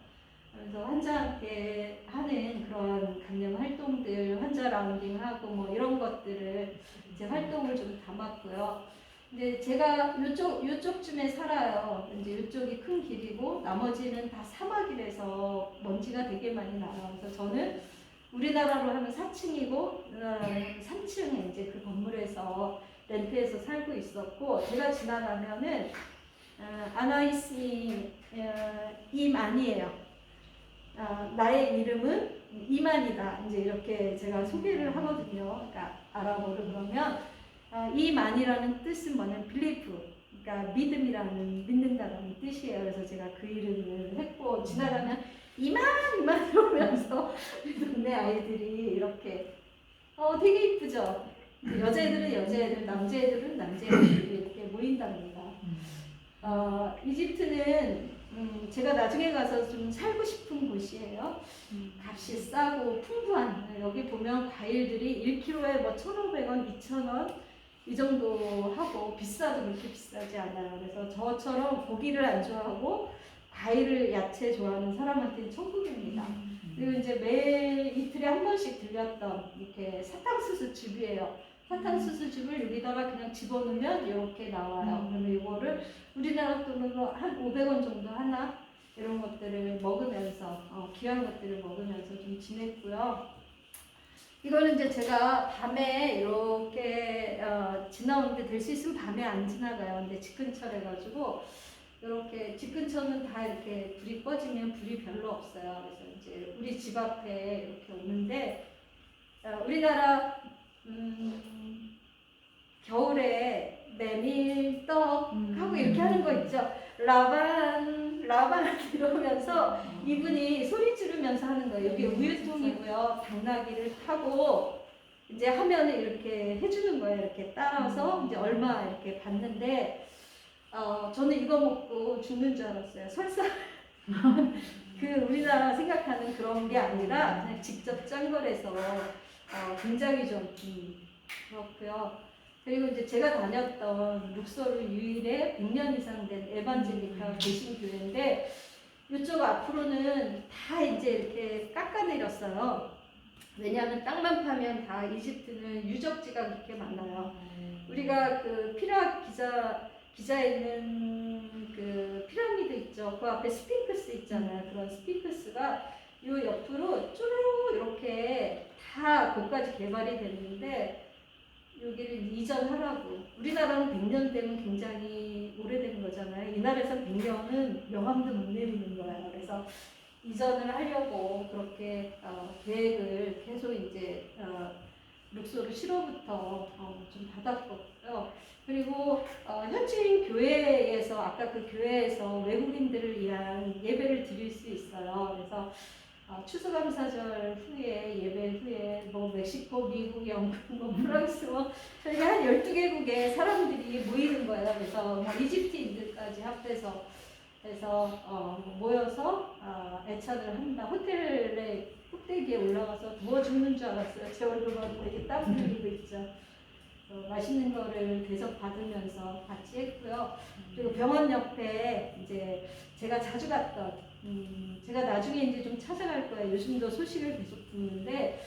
Speaker 2: 그래서 환자한테 하는 그런 감염 활동들, 환자 라운딩하고 뭐 이런 것들을 이제 활동을 좀 담았고요. 근데 제가 요쪽쯤에 살아요. 이제 요쪽이 큰 길이고 나머지는 다 사막이라서 먼지가 되게 많이 나요. 그래서 저는 우리나라로 하면 4층이고 3층 이제 그 건물에서 렌트해서 살고 있었고, 제가 지나가면은 아나이스니 이만이에요. 나의 이름은 이만이다. 이제 이렇게 제가 소개를 하거든요. 그러니까 아랍어로 그러면 이만이라는 뜻은 뭐냐면 belief, 그러니까 믿음이라는, 믿는다라는 뜻이에요. 그래서 제가 그 이름을 했고, 지나가면 이만 이러면서 우리 동네 아이들이 이렇게 되게 이쁘죠. 여자애들은 여자애들, 남자애들은 남자애들이 이렇게 모인답니다. 이집트는 제가 나중에 가서 좀 살고 싶은 곳이에요. 값이 싸고 풍부한, 여기 보면 과일들이 1kg에 뭐 1,500원, 2,000원 이 정도 하고, 비싸도 그렇게 비싸지 않아요. 그래서 저처럼 고기를 안 좋아하고 과일을, 야채 좋아하는 사람한테는 천국입니다. 그리고 이제 매일 이틀에 한 번씩 들렸던 이렇게 사탕수수 즙이에요. 사탕수수 즙을 여기다가 그냥 집어넣으면 이렇게 나와요. 그러면 이거를 우리나라 돈으로 한 500원 정도 하나, 이런 것들을 먹으면서 귀한 것들을 먹으면서 좀 지냈고요. 이거는 이제 제가 밤에 이렇게 지나오는데 될 수 있으면 밤에 안 지나가요. 근데 집 근처래 가지고 이렇게 집 근처는 다 이렇게 불이 꺼지면 불이 별로 없어요. 그래서 이제 우리 집 앞에 이렇게 오는데, 우리나라 겨울에 메밀떡 하고 이렇게 하는 거 있죠. 라반 이러면서 이분이 소리 지르면서 하는 거예요. 여기 우유통이고요. 당나귀를 타고 이제 하면은 이렇게 해주는 거예요. 이렇게 따라서 이제 얼마 이렇게 받는데, 저는 이거 먹고 죽는 줄 알았어요. 설사 그 우리나라 생각하는 그런 게 아니라 그냥 직접 짠 거라서 굉장히 좀 그렇고요. 그리고 이제 제가 다녔던 룩소르 유일의 100년 이상 된 에반젤리카 개신교회인데, 이쪽 앞으로는 다 이제 이렇게 깎아내렸어요. 왜냐하면 땅만 파면 다 이집트는 유적지가 그렇게 많아요. 우리가 그 피라 기자에 있는 그 피라미드 있죠. 그 앞에 스핑크스 있잖아요. 그런 스핑크스가 이 옆으로 쭈루룩 이렇게 다 거기까지 개발이 됐는데, 여기를 이전하라고. 우리나라는 100년 되면 굉장히 오래된 거잖아요. 이 나라에서 100년은 명함도 못 내리는 거예요. 그래서 이전을 하려고 그렇게 계획을 계속 이제 룩소르 시로부터 좀 받았고요. 그리고 현지인 교회에서, 아까 그 교회에서 외국인들을 위한 예배를 드릴 수 있어요. 그래서 추수감사절 후에, 예배 후에 뭐 멕시코, 미국, 영국, 뭐 프랑스, 뭐 저희가 한 12개국의 사람들이 모이는 거예요. 그래서 뭐 이집트인들까지 합해서 해서 모여서 애찬을 한다. 호텔에 꼭대기에 올라가서 누워 죽는 줄 알았어요. 제 얼굴만 되게 땀 흘리고 있죠. 맛있는 거를 계속 받으면서 같이 했고요. 그리고 병원 옆에 이제 제가 자주 갔던, 제가 나중에 이제 좀 찾아갈 거예요. 요즘도 소식을 계속 듣는데,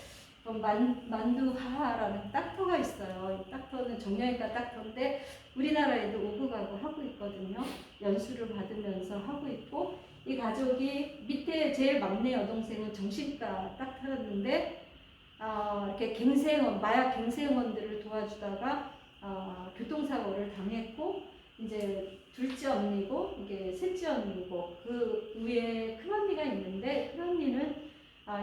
Speaker 2: 만두하라는 닥터가 있어요. 이 닥터는 정형외과 닥터인데 우리나라에도 오고 가고 하고 있거든요. 연수를 받으면서 하고 있고, 이 가족이 밑에 제일 막내 여동생은 정신과 닥터였는데 이렇게 마약 갱생원들을 도와주다가 교통사고를 당했고, 이제 둘째 언니고 이게 셋째 언니고, 그 위에 큰 언니가 있는데, 큰 언니는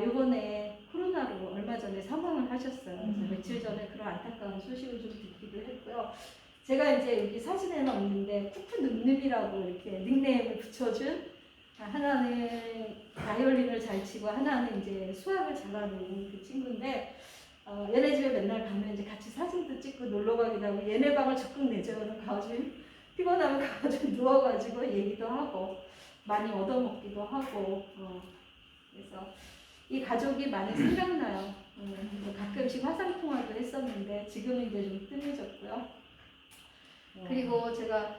Speaker 2: 요번에 코로나로 얼마 전에 사망을 하셨어요. 그래서 며칠 전에 그런 안타까운 소식을 좀 듣기도 했고요. 제가 이제 여기 사진에는 없는데 쿠프 늠름이라고 이렇게 닉네임을 붙여준, 하나는 바이올린을 잘 치고 하나는 이제 수학을 잘하는 그 친구인데, 얘네 집에 맨날 가면 이제 같이 사진도 찍고 놀러 가기도 하고 얘네 방을 적극 내재우는 가가지고 피곤하면 가가지고 누워가지고 얘기도 하고 많이 얻어먹기도 하고 그래서 이 가족이 많이 생각나요. 가끔씩 화상 통화도 했었는데 지금은 이제 좀 뜸해졌고요. 그리고 제가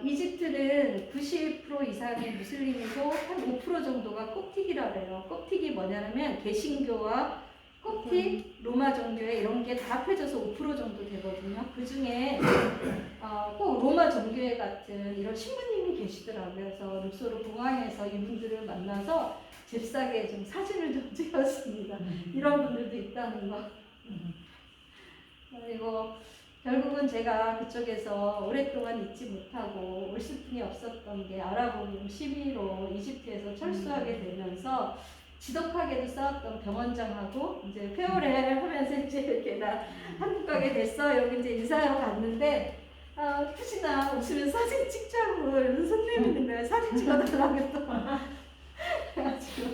Speaker 2: 이집트는 90% 이상의 무슬림이고 한 5% 정도가 콥틱이라고 해요. 콥틱이 뭐냐면 개신교와 콥틱, 로마 종교에 이런 게 다 합해져서 5% 정도 되거든요. 그 중에 꼭 로마 종교회 같은 이런 신부님이 계시더라고요. 그래서 룩소르 공항에서 이분들을 만나서 잽싸게 좀 사진을 좀 찍었습니다. 이런 분들도 있다는 거. 그리고 결국은 제가 그쪽에서 오랫동안 있지 못하고 올 수뿐이 없었던 게 아랍 시위로 이집트에서 철수하게 되면서 지독하게도 싸웠던 병원장하고 이제 페어레 하면서 이제 이렇게 나 한국 가게 됐어 이러고 이제 인사하러 갔는데 혹시나 웃으면 사진 찍자고 손 내미는 거예요. 사진 찍어달라고 또. 그래가지고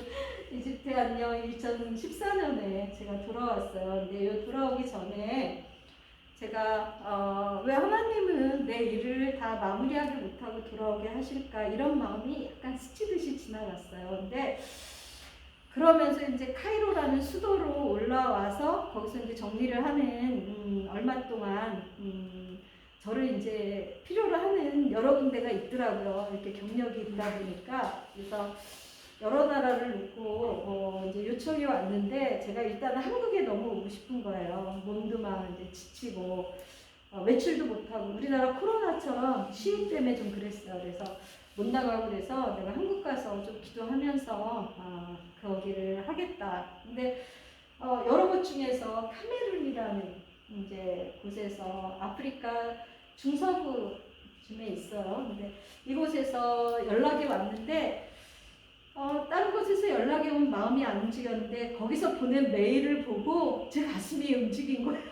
Speaker 2: 이집트 안녕 2014년에 제가 돌아왔어요. 근데 이 돌아오기 전에 제가 왜 하나님은 내 일을 다 마무리하지 못하고 돌아오게 하실까 이런 마음이 약간 스치듯이 지나갔어요. 근데 그러면서 이제 카이로라는 수도로 올라와서 거기서 이제 정리를 하는 얼마 동안 저를 이제 필요로 하는 여러 군데가 있더라고요. 이렇게 경력이 있다 보니까. 그래서 여러 나라를 놓고 이제 요청이 왔는데 제가 일단 한국에 너무 오고 싶은 거예요. 몸도 막 이제 지치고 외출도 못하고 우리나라 코로나처럼 시위 때문에 좀 그랬어요. 그래서 못 나가고 그래서 내가 한국 가서 좀 기도하면서 거기를 하겠다. 근데 여러 곳 중에서 카메룬이라는 이제 곳에서 아프리카 중서부쯤에 있어요. 근데 이곳에서 연락이 왔는데 다른 곳에서 연락이 오면 마음이 안 움직였는데 거기서 보낸 메일을 보고 제 가슴이 움직인 거예요.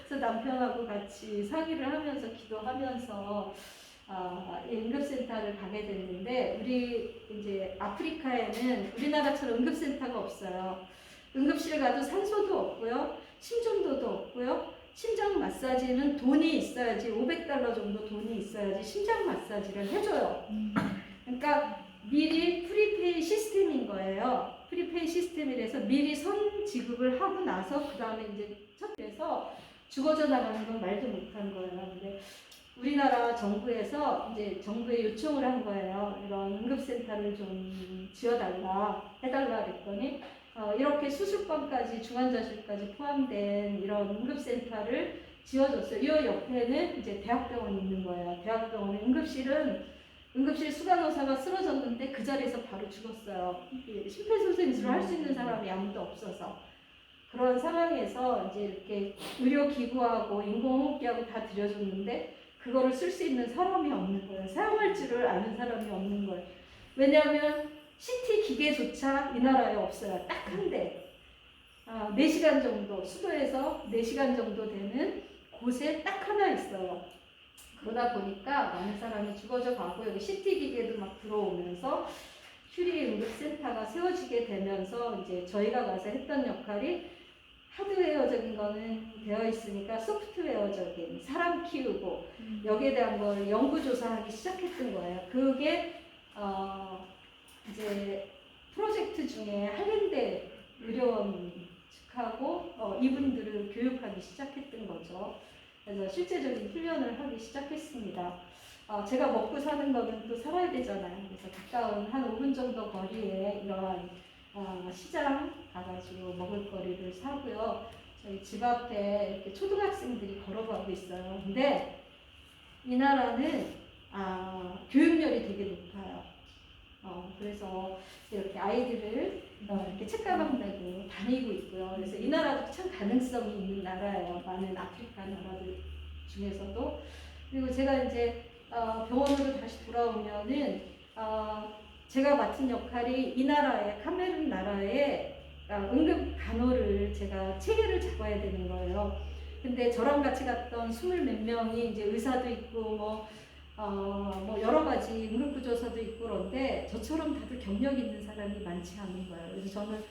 Speaker 2: 그래서 남편하고 같이 상의를 하면서 기도하면서 응급센터를 가게 됐는데 우리 이제 아프리카에는 우리나라처럼 응급센터가 없어요. 응급실 가도 산소도 없고요, 심전도도 없고요. 심장 마사지는 돈이 있어야지 $500 정도 돈이 있어야지 심장 마사지를 해줘요. 그러니까 미리 프리페이 시스템인 거예요. 프리페이 시스템이라서 미리 선 지급을 하고 나서 그 다음에 이제 첫에서 죽어져 나가는 건 말도 못한 거예요. 근데 우리나라 정부에서 이제 정부에 요청을 한 거예요. 이런 응급센터를 좀 지어달라, 해달라 그랬더니 이렇게 수술방까지 중환자실까지 포함된 이런 응급센터를 지어줬어요. 이 옆에는 이제 대학병원이 있는 거예요. 대학병원의 응급실 수간호사가 쓰러졌는데 그 자리에서 바로 죽었어요. 심폐소생술을 할 수 있는 사람이 아무도 없어서. 그런 상황에서 이제 이렇게 의료기구하고 인공호흡기하고 다 들여줬는데 그거를 쓸 수 있는 사람이 없는 거예요. 사용할 줄을 아는 사람이 없는 거예요. 왜냐하면 CT 기계조차 이 나라에 없어요. 딱 한 대. 4시간 정도, 수도에서 4시간 정도 되는 곳에 딱 하나 있어요. 그러다 보니까 많은 사람이 죽어져 가고 여기 CT 기계도 막 들어오면서 휴리 응급센터가 세워지게 되면서 이제 저희가 가서 했던 역할이 하드웨어적인 거는 되어 있으니까 소프트웨어적인 사람 키우고 여기에 대한 걸 연구조사하기 시작했던 거예요. 그게 이제 프로젝트 중에 한림대 의료원 측하고 이분들을 교육하기 시작했던 거죠. 그래서 실제적인 훈련을 하기 시작했습니다. 제가 먹고 사는 거는 또 살아야 되잖아요. 그래서 가까운 한 5분 정도 거리에 이러한 시장 가가지고 먹을 거리를 사고요. 저희 집 앞에 이렇게 초등학생들이 걸어가고 있어요. 근데 이 나라는 교육열이 되게 높아요. 그래서 이렇게 아이들을 이렇게 책가방 메고 다니고 있고요. 그래서 이 나라도 참 가능성이 있는 나라예요. 많은 아프리카 나라들 중에서도. 그리고 제가 이제 병원으로 다시 돌아오면은 제가 맡은 역할이 이 나라의 카메룬 나라의 응급 간호를 제가 체계를 잡아야 되는 거예요. 근데 저랑 같이 갔던 20 몇 명이 이제 의사도 있고 뭐 여러 가지 응급구조사도 있고 그런데 저처럼 다들 경력 있는 사람이 많지 않은 거예요. 그래서 저는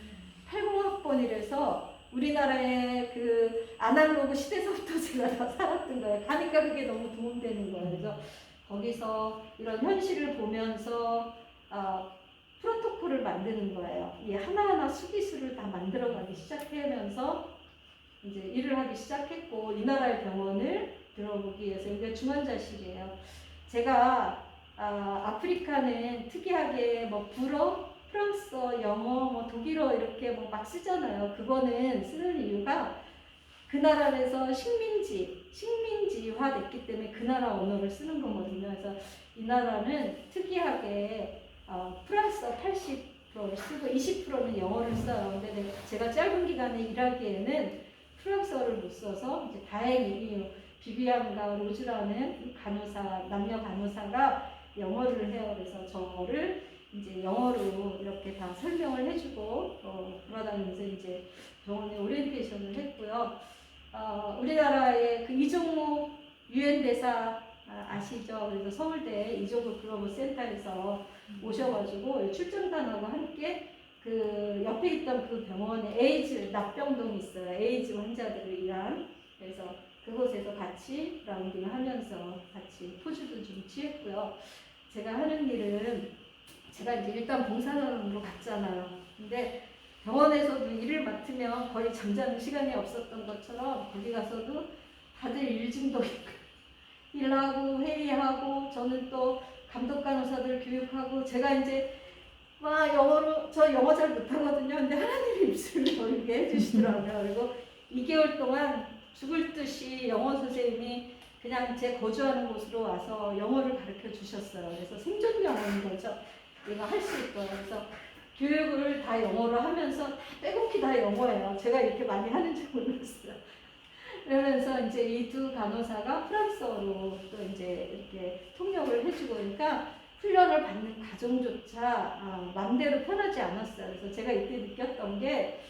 Speaker 2: 80학번이라서 우리나라의 그 아날로그 시대서부터 제가 다 살았던 거예요. 가니까 그게 너무 도움되는 거예요. 그래서 거기서 이런 현실을 보면서 프로토콜을 만드는 거예요. 이 하나하나 수기술을 다 만들어가기 시작하면서 이제 일을 하기 시작했고, 이 나라의 병원을 들어보기 위해서. 이게 중환자실이에요. 제가 아프리카는 특이하게 뭐 불어, 프랑스어, 영어, 뭐 독일어 이렇게 뭐 막 쓰잖아요. 그거는 쓰는 이유가 그 나라에서 식민지화 됐기 때문에 그 나라 언어를 쓰는 거거든요. 그래서 이 나라는 특이하게 프랑스어 80% 쓰고 20%는 영어를 써요. 근데 제가 짧은 기간에 일하기에는 프랑스어를 못 써서 이제 다행히 비비안과 로즈라는 간호사, 남녀 간호사가 영어를 해요. 그래서 저를 이제 영어로 이렇게 다 설명을 해주고 돌아다니면서 이제 병원에 오리엔테이션을 했고요. 우리나라의 그 이종욱 유엔 대사 아시죠? 그래서 서울대 이종욱 글로벌 센터에서 오셔가지고 출전단하고 함께 그 옆에 있던 그 병원에 에이즈 납병동이 있어요. 에이즈 환자들을 위한. 그래서 그곳에서 같이 라운딩 하면서 같이 포즈도 좀 취했고요. 제가 하는 일은 제가 이제 일단 봉사단으로 갔잖아요. 근데 병원에서도 일을 맡으면 거의 잠자는 시간이 없었던 것처럼 거기 가서도 다들 일중독이고 일하고 회의하고, 저는 또 감독 간호사들 교육하고, 제가 이제 막 영어로, 저 영어 잘 못하거든요. 근데 하나님이 입술을 벌게 해주시더라고요. 그리고 2개월 동안 죽을 듯이 영어 선생님이 그냥 제 거주하는 곳으로 와서 영어를 가르쳐 주셨어요. 그래서 생존 영어인 거죠. 내가 할 수 있고요. 그래서 교육을 다 영어로 하면서 다 빼곡히 다 영어예요. 제가 이렇게 많이 하는지 몰랐어요. 그러면서 이제 이 두 간호사가 프랑스어로 또 이제 이렇게 통역을 해주고, 그러니까 훈련을 받는 과정조차 마음대로 편하지 않았어요. 그래서 제가 이때 느꼈던 게,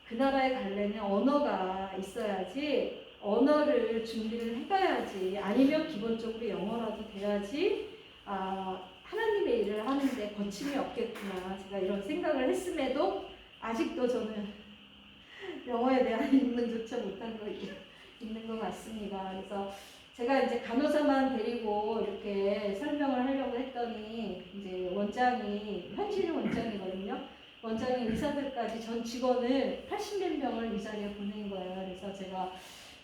Speaker 2: 그 나라에 가려면 언어가 있어야지, 언어를 준비를 해가야지, 아니면 기본적으로 영어라도 돼야지 하나님의 일을 하는데 거침이 없겠구나, 제가 이런 생각을 했음에도 아직도 저는 영어에 대한 입문조차 못한 거 있는 것 같습니다. 그래서 제가 이제 간호사만 데리고 이렇게 설명을 하려고 했더니, 이제 원장이 현실 원장이거든요. 원장이 의사들까지 전 직원을 80몇 명을 이 자리에 보낸 거예요. 그래서 제가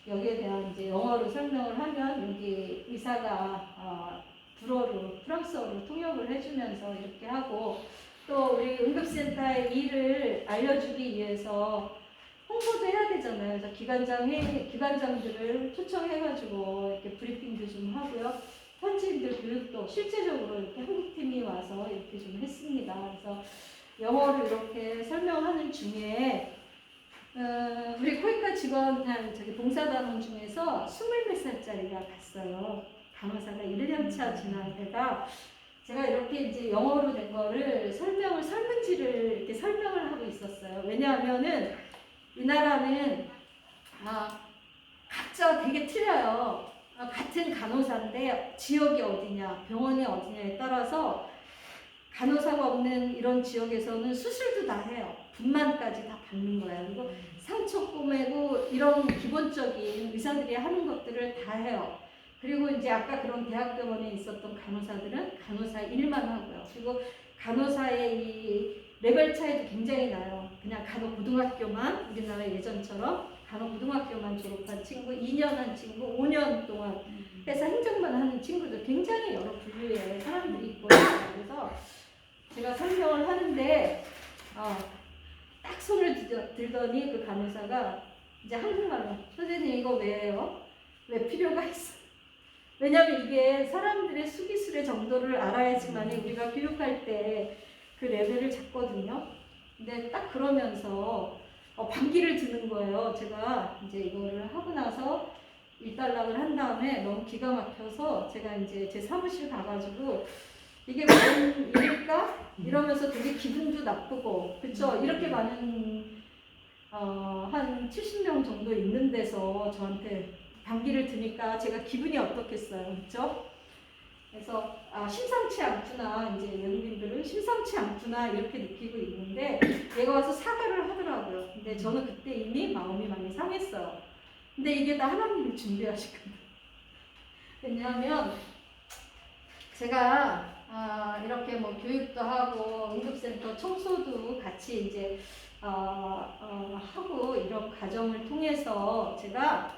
Speaker 2: 여기에 대한 이제 영어로 설명을 하면 여기 의사가 불어로, 프랑스어로 통역을 해주면서 이렇게 하고, 또 우리 응급센터의 일을 알려주기 위해서 홍보도 해야 되잖아요. 그래서 기관장들을 초청해가지고 이렇게 브리핑도 좀 하고요. 현지인들 교육도 실제적으로 이렇게 한국팀이 와서 이렇게 좀 했습니다. 그래서 영어를 이렇게 설명하는 중에 우리 코이카 직원 봉사단원 중에서 20몇 살짜리가 갔어요. 간호사가 1년차 지난 애가, 제가 이렇게 이제 영어로 된 거를 설문지를 이렇게 설명을 하고 있었어요. 왜냐하면은 이 나라는 각자 되게 틀려요. 같은 간호사인데 지역이 어디냐, 병원이 어디냐에 따라서 간호사가 없는 이런 지역에서는 수술도 다 해요. 분만까지 다 받는 거예요. 그리고 상처 꼬매고 이런 기본적인 의사들이 하는 것들을 다 해요. 그리고 이제 아까 그런 대학병원에 있었던 간호사들은 간호사 일만 하고요. 그리고 간호사의 이 레벨 차이도 굉장히 나요. 그냥 간호고등학교만, 우리나라 예전처럼 간호고등학교만 졸업한 친구, 2년 한 친구, 5년 동안 회사 행정만 하는 친구들, 굉장히 여러 분류의 사람들이 있거든요. 그래서 제가 설명을 하는데 딱 손을 들더니 그 간호사가 이제 한국말로, 선생님 이거 왜요? 왜 필요가 있어? 왜냐면 이게 사람들의 수기술의 정도를 알아야지만 우리가 교육할 때 그 레벨을 잡거든요. 근데 딱 그러면서 반기를 드는 거예요. 제가 이제 이거를 하고 나서 일단락을 한 다음에 너무 기가 막혀서 제가 이제 제 사무실 가가지고 이게 무슨 일일까? 이러면서 되게 기분도 나쁘고, 그쵸? 이렇게 많은 한 70명 정도 있는 데서 저한테 반기를 드니까 제가 기분이 어떻겠어요, 그쵸? 그래서 심상치 않구나, 이제 외국인들은 심상치 않구나 이렇게 느끼고 있는데 얘가 와서 사과를 하더라고요. 근데 저는 그때 이미 마음이 많이 상했어요. 근데 이게 다 하나님이 준비하시거든요. 왜냐하면 제가 이렇게 뭐 교육도 하고 응급센터 청소도 같이 이제 하고 이런 과정을 통해서 제가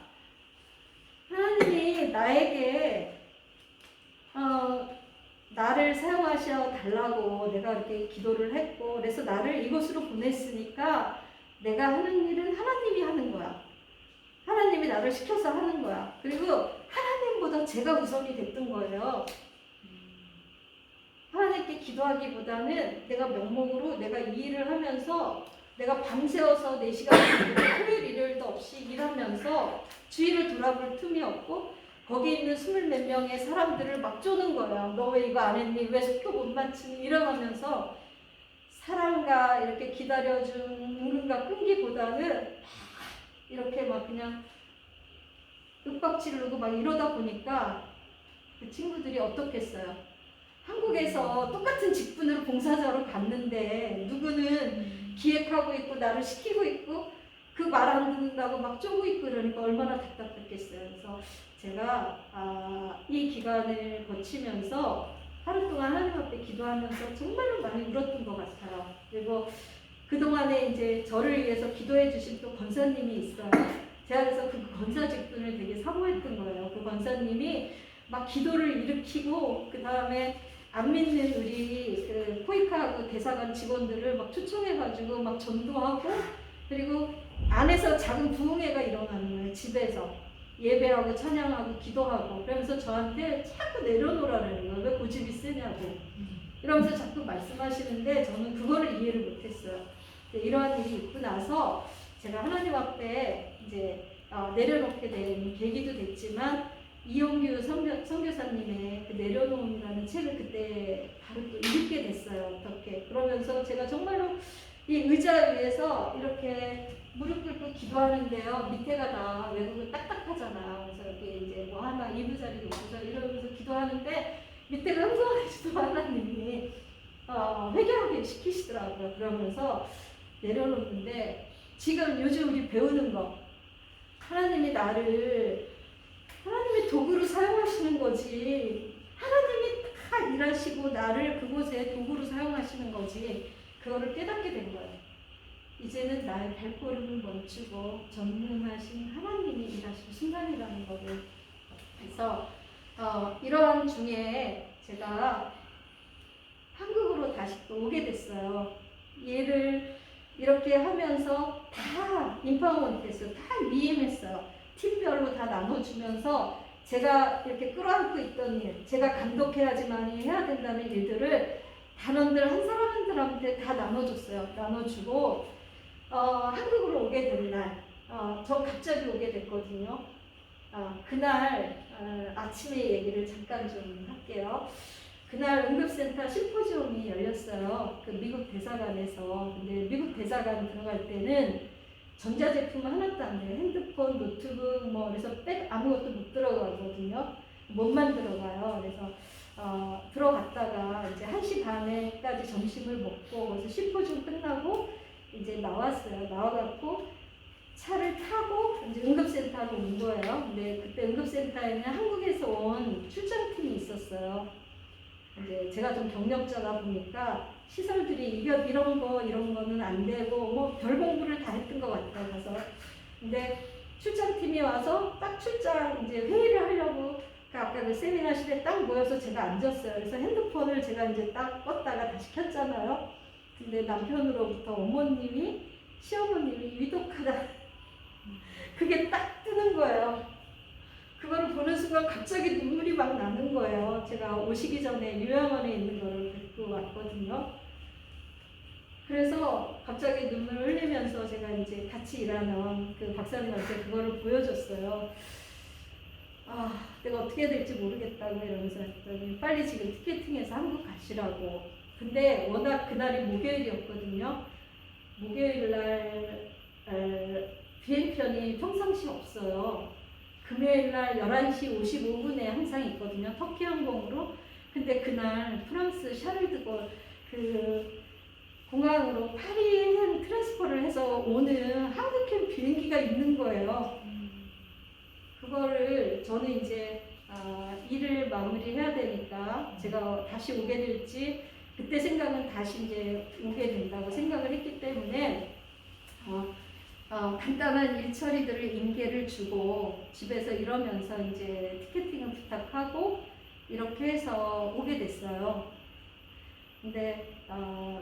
Speaker 2: 하나님이 나에게 나를 사용하셔 달라고 내가 이렇게 기도를 했고, 그래서 나를 이곳으로 보냈으니까 내가 하는 일은 하나님이 하는 거야. 하나님이 나를 시켜서 하는 거야. 그리고 하나님보다 제가 우선이 됐던 거예요. 하나님께 기도하기보다는 내가 명목으로 내가 이 일을 하면서 내가 밤새워서 4시간 토요일 일요일도 없이 일하면서 주위를 돌아볼 틈이 없고 거기 있는 20몇 명의 사람들을 막 쪼는 거야. 너 왜 이거 안 했니? 왜 속도 못 맞추니? 이러면서 사랑과 이렇게 기다려준 은근과 끈기보다는 이렇게 막 그냥 윽박지를 누고 막 이러다 보니까 그 친구들이 어떻겠어요? 한국에서 똑같은 직분으로 봉사자로 갔는데 누구는 기획하고 있고 나를 시키고 있고 그 말 안 듣는다고 막 쪼고 있고 그러니까 얼마나 답답했겠어요. 그래서 제가 이 기간을 거치면서 하루 동안 하나님 앞에 기도하면서 정말로 많이 울었던 것 같아요. 그리고 그동안에 이제 저를 위해서 기도해 주신 또 권사님이 있어요. 제가 그래서 그 권사 직분을 되게 사모했던 거예요. 그 권사님이 막 기도를 일으키고 그 다음에 안 믿는 우리 그 포이카하고 대사관 직원들을 막 초청해가지고 막 전도하고 그리고 안에서 작은 부흥회가 일어나는 거예요. 집에서 예배하고 찬양하고 기도하고 그러면서 저한테 자꾸 내려놓으라는 거예요. 왜 고집이 세냐고 이러면서 자꾸 말씀하시는데 저는 그거를 이해를 못했어요. 이러한 일이 있고 나서 제가 하나님 앞에 이제 내려놓게 된 계기도 됐지만 이용규 선교사님의 그 내려놓음이라는 책을 그때 바로 또 읽게 됐어요. 어떻게 그러면서 제가 정말로 이 의자 위에서 이렇게 무릎 꿇고 기도하는데요. 밑에가 다 외국은 딱딱하잖아. 그래서 여기 이제 뭐 하나 이부자리 놓고서 이러면서 기도하는데 밑에가 흥성하지도 하나님이 회개하게 시키시더라고요. 그러면서 내려놓는데 지금 요즘 우리 배우는 거 하나님이 도구로 사용하시는 거지. 하나님이 다 일하시고 나를 그곳에 도구로 사용하시는 거지. 그거를 깨닫게 된 거예요. 이제는 나의 발걸음을 멈추고 전능하신 하나님이 일하시는 순간이라는 거를. 그래서 이러한 중에 제가 한국으로 다시 또 오게 됐어요. 얘를 이렇게 하면서 다 인파워먼트 했어요. 다 위임했어요. 팀별로 다 나눠주면서 제가 이렇게 끌어안고 있던 일, 제가 감독해야지만 해야 된다는 일들을 단원들 한 사람한테 다 나눠줬어요. 나눠주고 한국으로 오게 된 날, 저 갑자기 오게 됐거든요. 그날 아침에 얘기를 잠깐 좀 할게요. 그날 응급센터 심포지움이 열렸어요. 그 미국 대사관에서. 근데 미국 대사관 들어갈 때는 전자제품 하나도 안 돼요. 핸드폰, 노트북, 뭐 그래서 백 아무것도 못 들어가거든요. 몸만 들어가요. 그래서 들어갔다가 이제 1시 반에까지 점심을 먹고 그래서 심포지움 끝나고 이제 나왔어요. 나와갖고 차를 타고 이제 응급센터로 온 거예요. 근데 그때 응급센터에는 한국에서 온 출장팀이 있었어요. 이제 제가 좀 경력자다 보니까 시설들이 이런 거는 안 되고 뭐 별 공부를 다 했던 것 같아요. 그래서 근데 출장팀이 와서 딱 출장 이제 회의를 하려고 아까 그 세미나실에 딱 모여서 제가 앉았어요. 그래서 핸드폰을 제가 이제 딱 껐다가 다시 켰잖아요. 근데 남편으로부터 어머님이 시어머님이 위독하다 그게 딱 뜨는 거예요. 그걸 보는 순간 갑자기 눈물이 막 나는 거예요. 제가 오시기 전에 요양원에 있는 거를 듣고 왔거든요. 그래서 갑자기 눈물을 흘리면서 제가 이제 같이 일하는 그 박사님한테 그거를 보여줬어요. 내가 어떻게 될지 모르겠다고 이러면서 했더니 빨리 지금 티켓팅해서 한국 가시라고. 근데 워낙 그날이 목요일이었거든요. 목요일날 비행편이 평상시 없어요. 금요일날 11시 55분에 항상 있거든요. 터키 항공으로. 근데 근데 그날 프랑스 샤를드골 그 공항으로 파리행 트랜스퍼를 해서 오는 한국행 비행기가 있는 거예요. 그거를 저는 이제 일을 마무리해야 되니까 제가 다시 오게 될지 그때 생각은 다시 이제 오게 된다고 생각을 했기 때문에 간단한 일 처리들을 인계를 주고 집에서 이러면서 이제 티켓팅을 부탁하고 이렇게 해서 오게 됐어요. 근데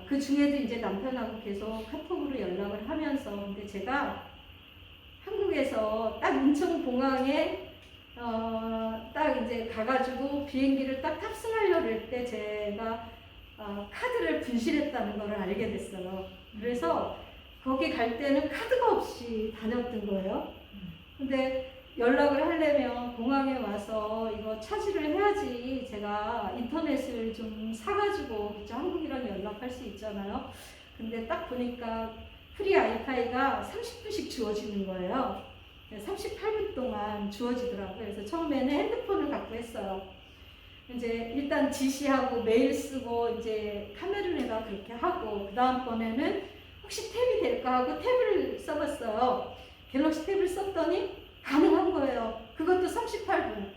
Speaker 2: 그 중에도 이제 남편하고 계속 카톡으로 연락을 하면서 근데 제가 한국에서 딱 인천공항에 딱 이제 가가지고 비행기를 딱 탑승하려고 할 때 제가 카드를 분실했다는 걸 알게 됐어요. 그래서 거기 갈 때는 카드가 없이 다녔던 거예요. 근데 연락을 하려면 공항에 와서 이거 차지를 해야지 제가 인터넷을 좀 사가지고 그쵸? 한국이랑 연락할 수 있잖아요. 근데 딱 보니까 프리 와이파이가 30분씩 주어지는 거예요. 38분 동안 주어지더라고요. 그래서 처음에는 핸드폰을 갖고 했어요. 이제 일단 지시하고 메일 쓰고 이제 카메run에다 그렇게 하고 그 다음번에는 혹시 탭이 될까 하고 탭을 써봤어요. 갤럭시 탭을 썼더니 가능한 거예요. 그것도 38분.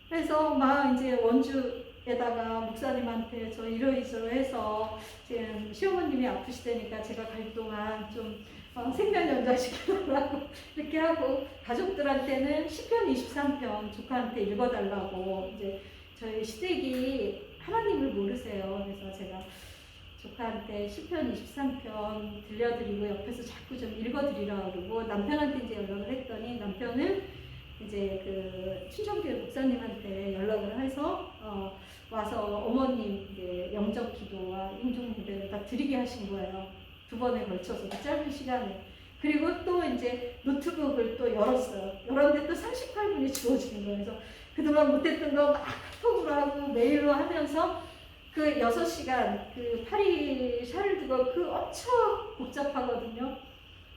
Speaker 2: 그래서 막 이제 원주에다가 목사님한테 저 이러이러해서 지금 시어머님이 아프시다니까 제가 갈 동안 좀 생명 연장시켜달라고 이렇게 하고 가족들한테는 시편 23편 조카한테 읽어달라고 이제 저희 시댁이 하나님을 모르세요. 그래서 제가 조카한테 시편 23편 들려드리고 옆에서 자꾸 좀 읽어드리라고 그러고 남편한테 이제 연락을 했더니 남편은 이제 그 춘천교회 목사님한테 연락을 해서 와서 어머님 이제 영적 기도와 임종 예배를 다 드리게 하신 거예요. 2번에 걸쳐서 그 짧은 시간에. 그리고 또 이제 노트북을 또 열었어요. 열었는데 또 38분이 주어지는 거예요. 그래서 그동안 못했던 거 막 카톡으로 하고 메일로 하면서 그 6시간 그 파리 샤를드골 그 엄청 복잡하거든요.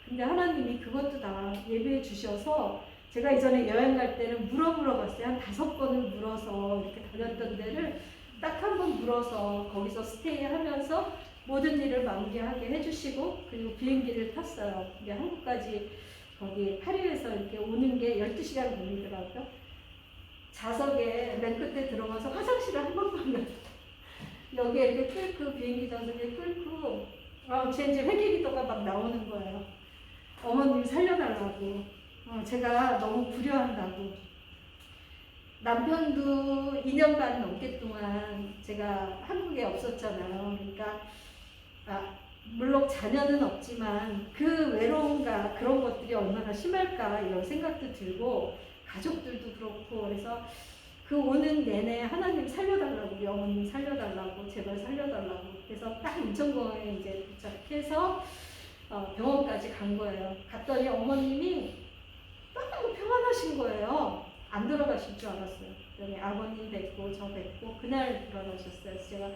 Speaker 2: 근데 하나님이 그것도 다 예배해 주셔서 제가 이전에 여행 갈 때는 물어봤어요. 한 5번을 물어서 이렇게 다녔던 데를 딱 한 번 물어서 거기서 스테이하면서 모든 일을 마무리하게 해주시고 그리고 비행기를 탔어요. 근데 한국까지 거기 파리에서 이렇게 오는 게 12시간 걸리더라고요. 좌석에 맨 끝에 들어가서 화장실을 한 번만 가요. 여기에 이렇게 끓고 비행기 좌석에 끓고 제 이제 회개기도가 막 나오는 거예요. 어머님 살려달라고. 제가 너무 불효한다고. 남편도 2년간 넘게 동안 제가 한국에 없었잖아요. 그러니까 물론 자녀는 없지만 그 외로움과 그런 것들이 얼마나 심할까 이런 생각도 들고 가족들도 그렇고 그래서 그 오는 내내 하나님 살려달라고 우리 어머님 살려달라고 제발 살려달라고 그래서 딱 인천공항에 이제 도착해서 병원까지 간 거예요. 갔더니 어머님이 너무 평안하신 거예요. 안 돌아가실 줄 알았어요. 그다음에 아버님 뵙고 저 뵙고 그날 돌아가셨어요. 제가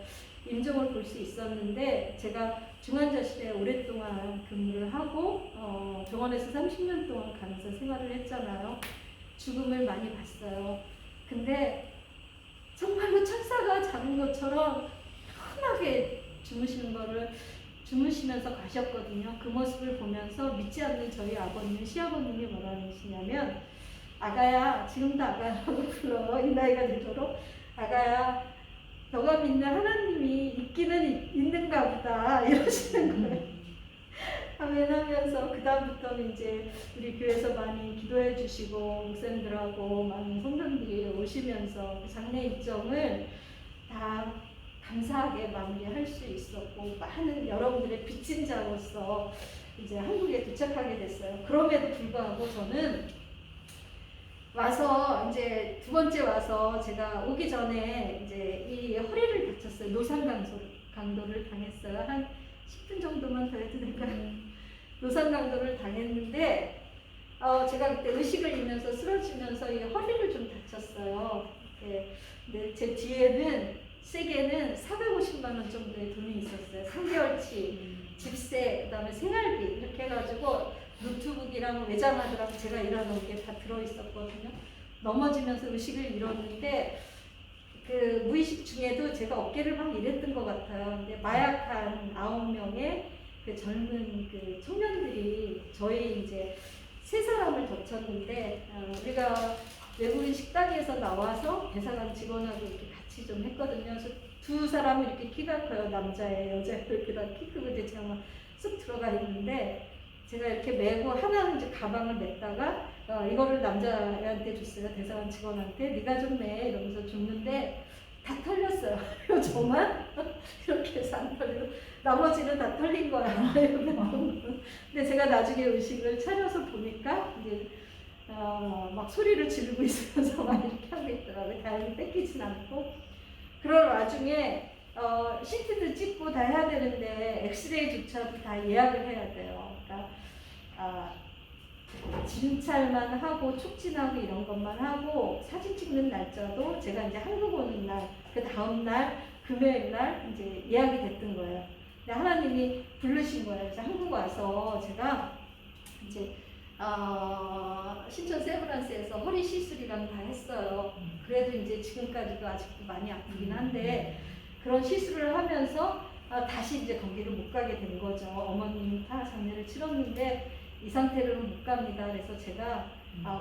Speaker 2: 임종을 볼 수 있었는데 제가 중환자실에 오랫동안 근무를 하고 병원에서 30년 동안 간호사 생활을 했잖아요. 죽음을 많이 봤어요. 근데 정말로 천사가 잡은 것처럼 편하게 주무시면서 가셨거든요. 그 모습을 보면서 믿지 않는 저희 아버님, 시아버님이 뭐라 하시냐면 아가야, 지금도 아가라고 불러. 이 나이가 되도록 아가야, 너가 믿는 하나님이 있기는 있는가 보다 이러시는 거예요. 하면서 그 다음부터는 이제 우리 교회에서 많이 기도해 주시고 목사님들하고 많은 성도들이 오시면서 그 장례 일정을 다 감사하게 마무리할 수 있었고 많은 여러분들의 빚진 자로서 이제 한국에 도착하게 됐어요. 그럼에도 불구하고 저는 와서 이제 2번째 와서 제가 오기 전에 이제 이 허리를 다쳤어요. 노상 강도를 당했어요. 한 10분 정도만 더 해도 될까요? 노상 강도를 당했는데 제가 그때 의식을 잃으면서 쓰러지면서 이 허리를 좀 다쳤어요. 근데 제 뒤에는 세게는 450만 원 정도의 돈이 있었어요. 3개월치 집세, 그 다음에 생활비 이렇게 해가지고 노트북이랑 외장하드랑 제가 일하는 게 다 들어있었거든요. 넘어지면서 의식을 잃었는데 그 무의식 중에도 제가 어깨를 막 이랬던 것 같아요. 근데 마약한 9명의 그 젊은 그 청년들이 저희 이제 3사람을 덮쳤는데 우리가 외국인 식당에서 나와서 대사관 직원하고 이렇게 같이 좀 했거든요. 그래서 2사람은 이렇게 키가 커요. 남자예요, 여자예요. 이렇게 다 키 크고 이제 제가 막 쑥 들어가 있는데 제가 이렇게 메고 하나는 이제 가방을 맸다가 이거를 남자애한테 줬어요. 대사관 직원한테 네가 좀 매 이러면서 줬는데 다 털렸어요. 그리고 저만 이렇게 해서 안 털리고 나머지는 다 털린 거야. 근데 제가 나중에 의식을 차려서 보니까 이제 막 소리를 지르고 있으면서 막 이렇게 하고 있더라고요. 다행히 뺏기진 않고. 그런 와중에 CT도 찍고 다 해야 되는데 엑스레이조차도 다 예약을 해야 돼요. 그러니까 진찰만 하고 촉진하고 이런 것만 하고 사진 찍는 날짜도 제가 이제 한국 오는 날, 그 다음 날 금요일 날 이제 예약이 됐던 거예요. 근데 하나님이 부르신 거예요. 그래서 한국 와서 제가 이제 신천 세브란스에서 허리 시술이랑 다 했어요. 그래도 이제 지금까지도 아직도 많이 아프긴 한데 그런 시술을 하면서 다시 이제 거기를 못 가게 된 거죠. 어머님이 다 장례를 치렀는데 이 상태로는 못 갑니다. 그래서 제가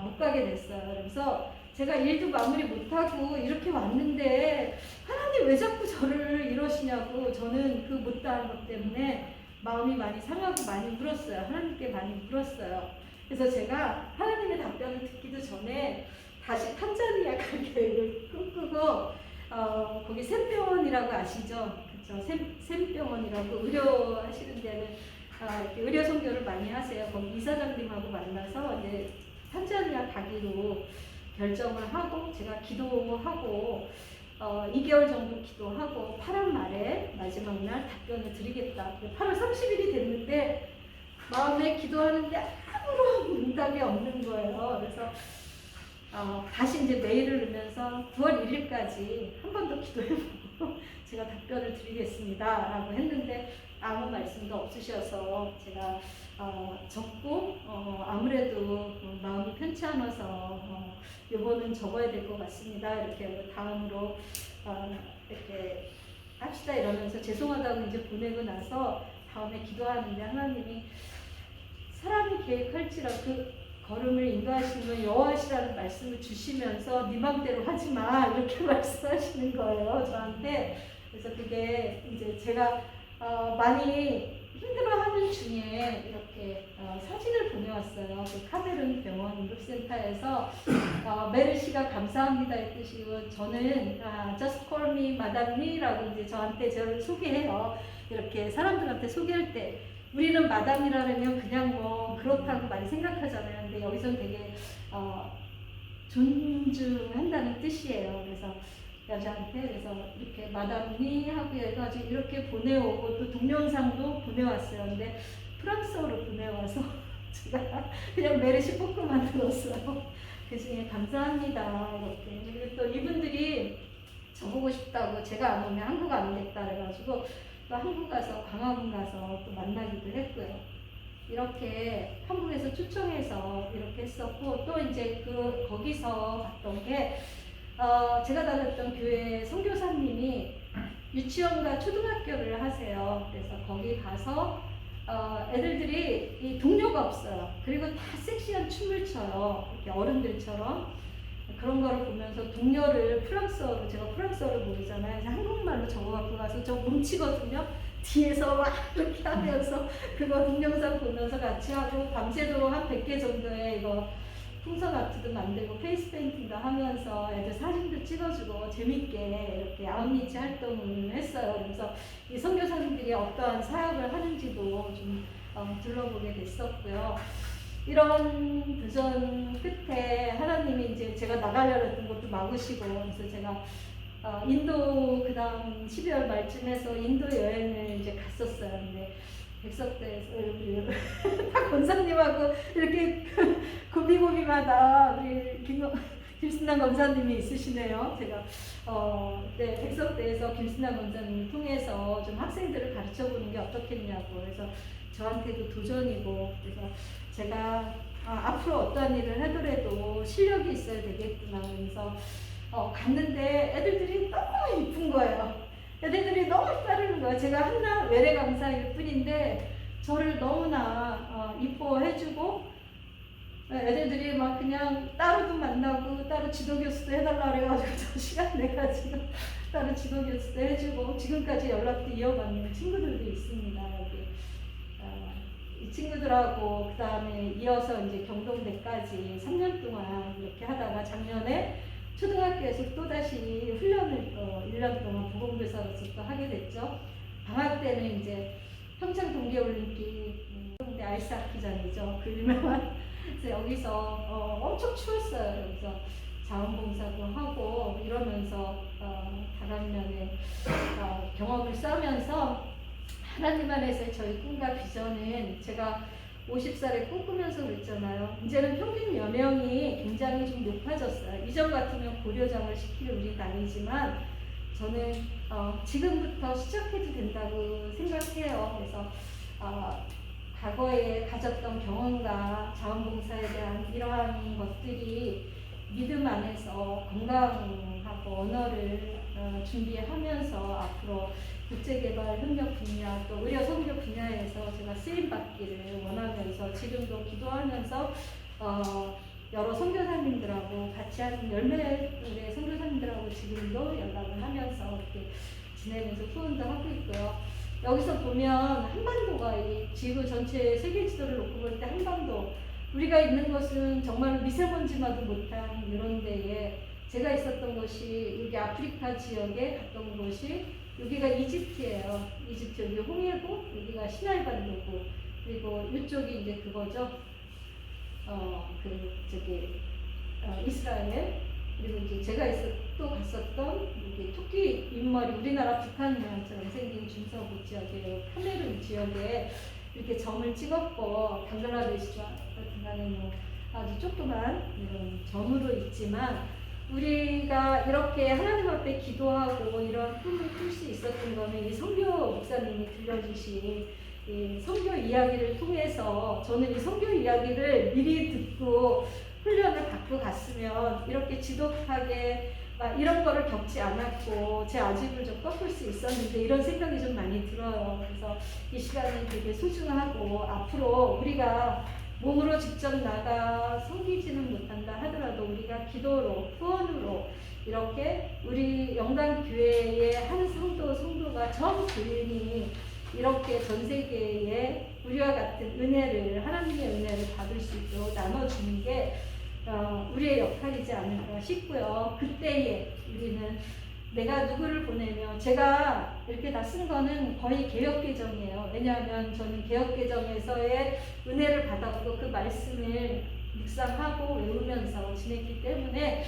Speaker 2: 못 가게 됐어요. 그래서 제가 일도 마무리 못하고 이렇게 왔는데 하나님 왜 자꾸 저를 이러시냐고 저는 그 못다한 것 때문에 마음이 많이 상하고 많이 울었어요. 하나님께 많이 울었어요. 그래서 제가 하나님의 답변을 듣기도 전에 다시 탄자니아 갈 계획을 꿈꾸고 거기 샘병원이라고 아시죠? 그렇죠? 샘병원이라고 의료하시는 데는 이렇게 의료 선교를 많이 하세요. 거기 이사장님하고 만나서 이제 탄자니아 가기로 결정을 하고 제가 기도하고 2개월 정도 기도하고 8월 말에 마지막 날 답변을 드리겠다. 8월 30일이 됐는데 마음에 기도하는데 아무런 응답이 없는 거예요. 그래서 다시 이제 메일을 넣으면서 9월 1일까지 한 번 더 기도해보고 제가 답변을 드리겠습니다 라고 했는데 아무 말씀도 없으셔서 제가 적고 아무래도 마음이 편치 않아서 요거는 적어야 될 것 같습니다 이렇게 다음으로 이렇게 합시다 이러면서 죄송하다고 이제 보내고 나서 다음에 기도하는데 하나님이 사람이 계획할지라 그 걸음을 인도하시는 건 여호와시라는 말씀을 주시면서 네 맘대로 하지 마 이렇게 말씀하시는 거예요 저한테. 그래서 그게 이제 제가 많이 힘들어하는 중에 이렇게 사진을 보내왔어요. 그 카메룬 병원 응급센터에서 메르시가 감사합니다의 뜻이고 저는 just call me Madame Lee라고 이제 저를 소개해요. 이렇게 사람들한테 소개할 때 우리는 마담이라면 그냥 뭐 그렇다고 많이 생각하잖아요. 근데 여기서는 되게 존중한다는 뜻이에요. 그래서 여자한테 그래서 이렇게 마담니 하고 해가지고 이렇게 보내오고 또 동영상도 보내왔어요. 근데 프랑스어로 보내와서 제가 그냥 메르시 포크만 들었어요. 그 중에 감사합니다 이렇게. 그리고 또 이분들이 저보고 싶다고 제가 안 오면 한국 안 오겠다 그래가지고 또 한국 가서 광화문 가서 또 만나기도 했고요. 이렇게 한국에서 초청해서 이렇게 했었고 또 이제 거기서 봤던 게 제가 다녔던 교회 선교사님이 유치원과 초등학교를 하세요. 그래서 거기 가서 애들들이 이 동료가 없어요. 그리고 다 섹시한 춤을 춰요. 이렇게 어른들처럼. 그런 거를 보면서 동료를 프랑스어로, 제가 프랑스어를 모르잖아요. 그래서 한국말로 적어갖고 가서 저 뭉치거든요. 뒤에서 막 이렇게 하면서 그거 동영상 보면서 같이 하고 밤새도록 한 100개 정도의 이거 풍선 아트도 만들고 페이스 페인팅도 하면서 애들 사진도 찍어주고 재밌게 이렇게 아웃리치 활동을 했어요. 그래서 이 선교사님들이 어떠한 사역을 하는지도 좀 둘러보게 됐었고요. 이런 도전 끝에 하나님이 이제 제가 나가려고 했던 것도 막으시고 그래서 제가 인도 그 다음 12월 말쯤에서 인도 여행을 이제 갔었어요. 근데 백석대에서 다 권사님하고 이렇게 고비고비마다 우리 김순남 권사님이 있으시네요. 제가 네, 백석대에서 김순남 권사님을 통해서 좀 학생들을 가르쳐보는 게 어떻겠냐고 그래서 저한테도 도전이고 그래서 제가 앞으로 어떠한 일을 하더라도 실력이 있어야 되겠구나. 그래서 갔는데 애들들이 너무 이쁜 거예요. 애들들이 너무 따르는 거예요. 제가 한나 외래 강사일 뿐인데 저를 너무나 이뻐해주고 애들들이 막 그냥 따로도 만나고 따로 지도교수도 해달라 그래가지고 저 시간 내가지고 따로 지도교수도 해주고 지금까지 연락도 이어가는 친구들도 있습니다. 여기 이 친구들하고 그 다음에 이어서 이제 경동대까지 3년 동안 이렇게 하다가 작년에 초등학교에서 또다시 훈련을 또 1년 동안 보건교사로서 또 하게 됐죠. 방학 때는 이제 평창 동계올림픽 근데 아이스하키장이죠. 그 유명한 그래서 여기서 엄청 추웠어요. 여기서 자원봉사도 하고 이러면서 다각면의 경험을 쌓으면서 하나님 안에서 저희 꿈과 비전은 제가 50살에 꿈꾸면서 그랬잖아요. 이제는 평균 연령이 굉장히 좀 높아졌어요. 이전 같으면 고려장을 시킬 우리는 아니지만 저는 지금부터 시작해도 된다고 생각해요. 그래서 과거에 가졌던 경험과 자원봉사에 대한 이러한 것들이 믿음 안에서 건강하고 언어를 준비하면서 앞으로 국제개발협력 분야 또 의료 선교 분야에서 제가 쓰임받기를 원하면서 지금도 기도하면서 여러 선교사님들하고 같이 하는 10명의 선교사님들하고 지금도 연락을 하면서 이렇게 지내면서 후원도 하고 있고요. 여기서 보면 한반도가 이 지구 전체 세계 지도를 놓고 볼 때 한반도 우리가 있는 것은 정말 미세먼지마도 못한 이런 데에 제가 있었던 곳이 여기 아프리카 지역에 갔던 곳이 여기가 이집트예요. 이집트 여기 홍해고 여기가 시나이 반도고 그리고 이쪽이 이제 그거죠. 이스라엘 그리고 이제 제가 또 갔었던 여기 토끼 윗머리 우리나라 북한 모양처럼 생긴 중서부 지역에 카메룬 지역에 이렇게 점을 찍었고 방글라데시 같은 간에는 아주 조그만 이런 점으로 있지만 우리가 이렇게 하나님 앞에 기도하고 이런 꿈을 꿀 수 있었던 거는 이 선교 목사님이 들려주신 이 선교 이야기를 통해서 저는 이 선교 이야기를 미리 듣고 훈련을 받고 갔으면 이렇게 지독하게 막 이런 거를 겪지 않았고 제 아집을 좀 꺾을 수 있었는데 이런 생각이 좀 많이 들어요. 그래서 이 시간이 되게 소중하고 앞으로 우리가 몸으로 직접 나가 섬기지는 못한다 하더라도 우리가 기도로 후원으로 이렇게 우리 영광교회의 한 성도가 전 교인이 이렇게 전 세계에 우리와 같은 은혜를 하나님의 은혜를 받을 수 있도록 나눠주는 게 우리의 역할이지 않을까 싶고요. 그때에 우리는 내가 누구를 보내며 제가 이렇게 다 쓴 거는 거의 개역개정이에요. 왜냐하면 저는 개역개정에서의 은혜를 받았고 그 말씀을 묵상하고 외우면서 지냈기 때문에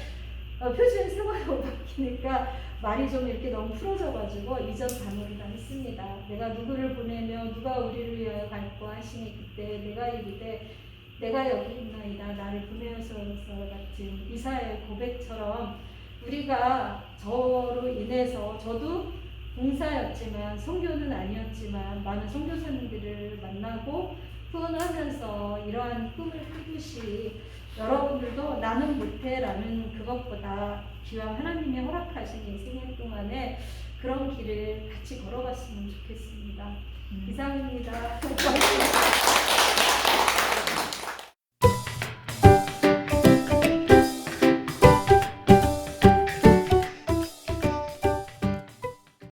Speaker 2: 표준 생활로 바뀌니까 말이 좀 이렇게 너무 풀어져가지고 이전 단어를 다 했습니다. 내가 누구를 보내며 누가 우리를 위하여 갈고 하시니 그때 내가 이르되 내가 여기 있나이다 나를 보내어서 같은 이사야의 고백처럼 우리가 저로 인해서 저도 봉사였지만 선교는 아니었지만 많은 선교사님들을 만나고 후원하면서 이러한 꿈을 꾸듯이 여러분들도 나는 못해라는 그것보다 기왕 하나님이 허락하신 인생의 동안에 그런 길을 같이 걸어갔으면 좋겠습니다. 이상입니다.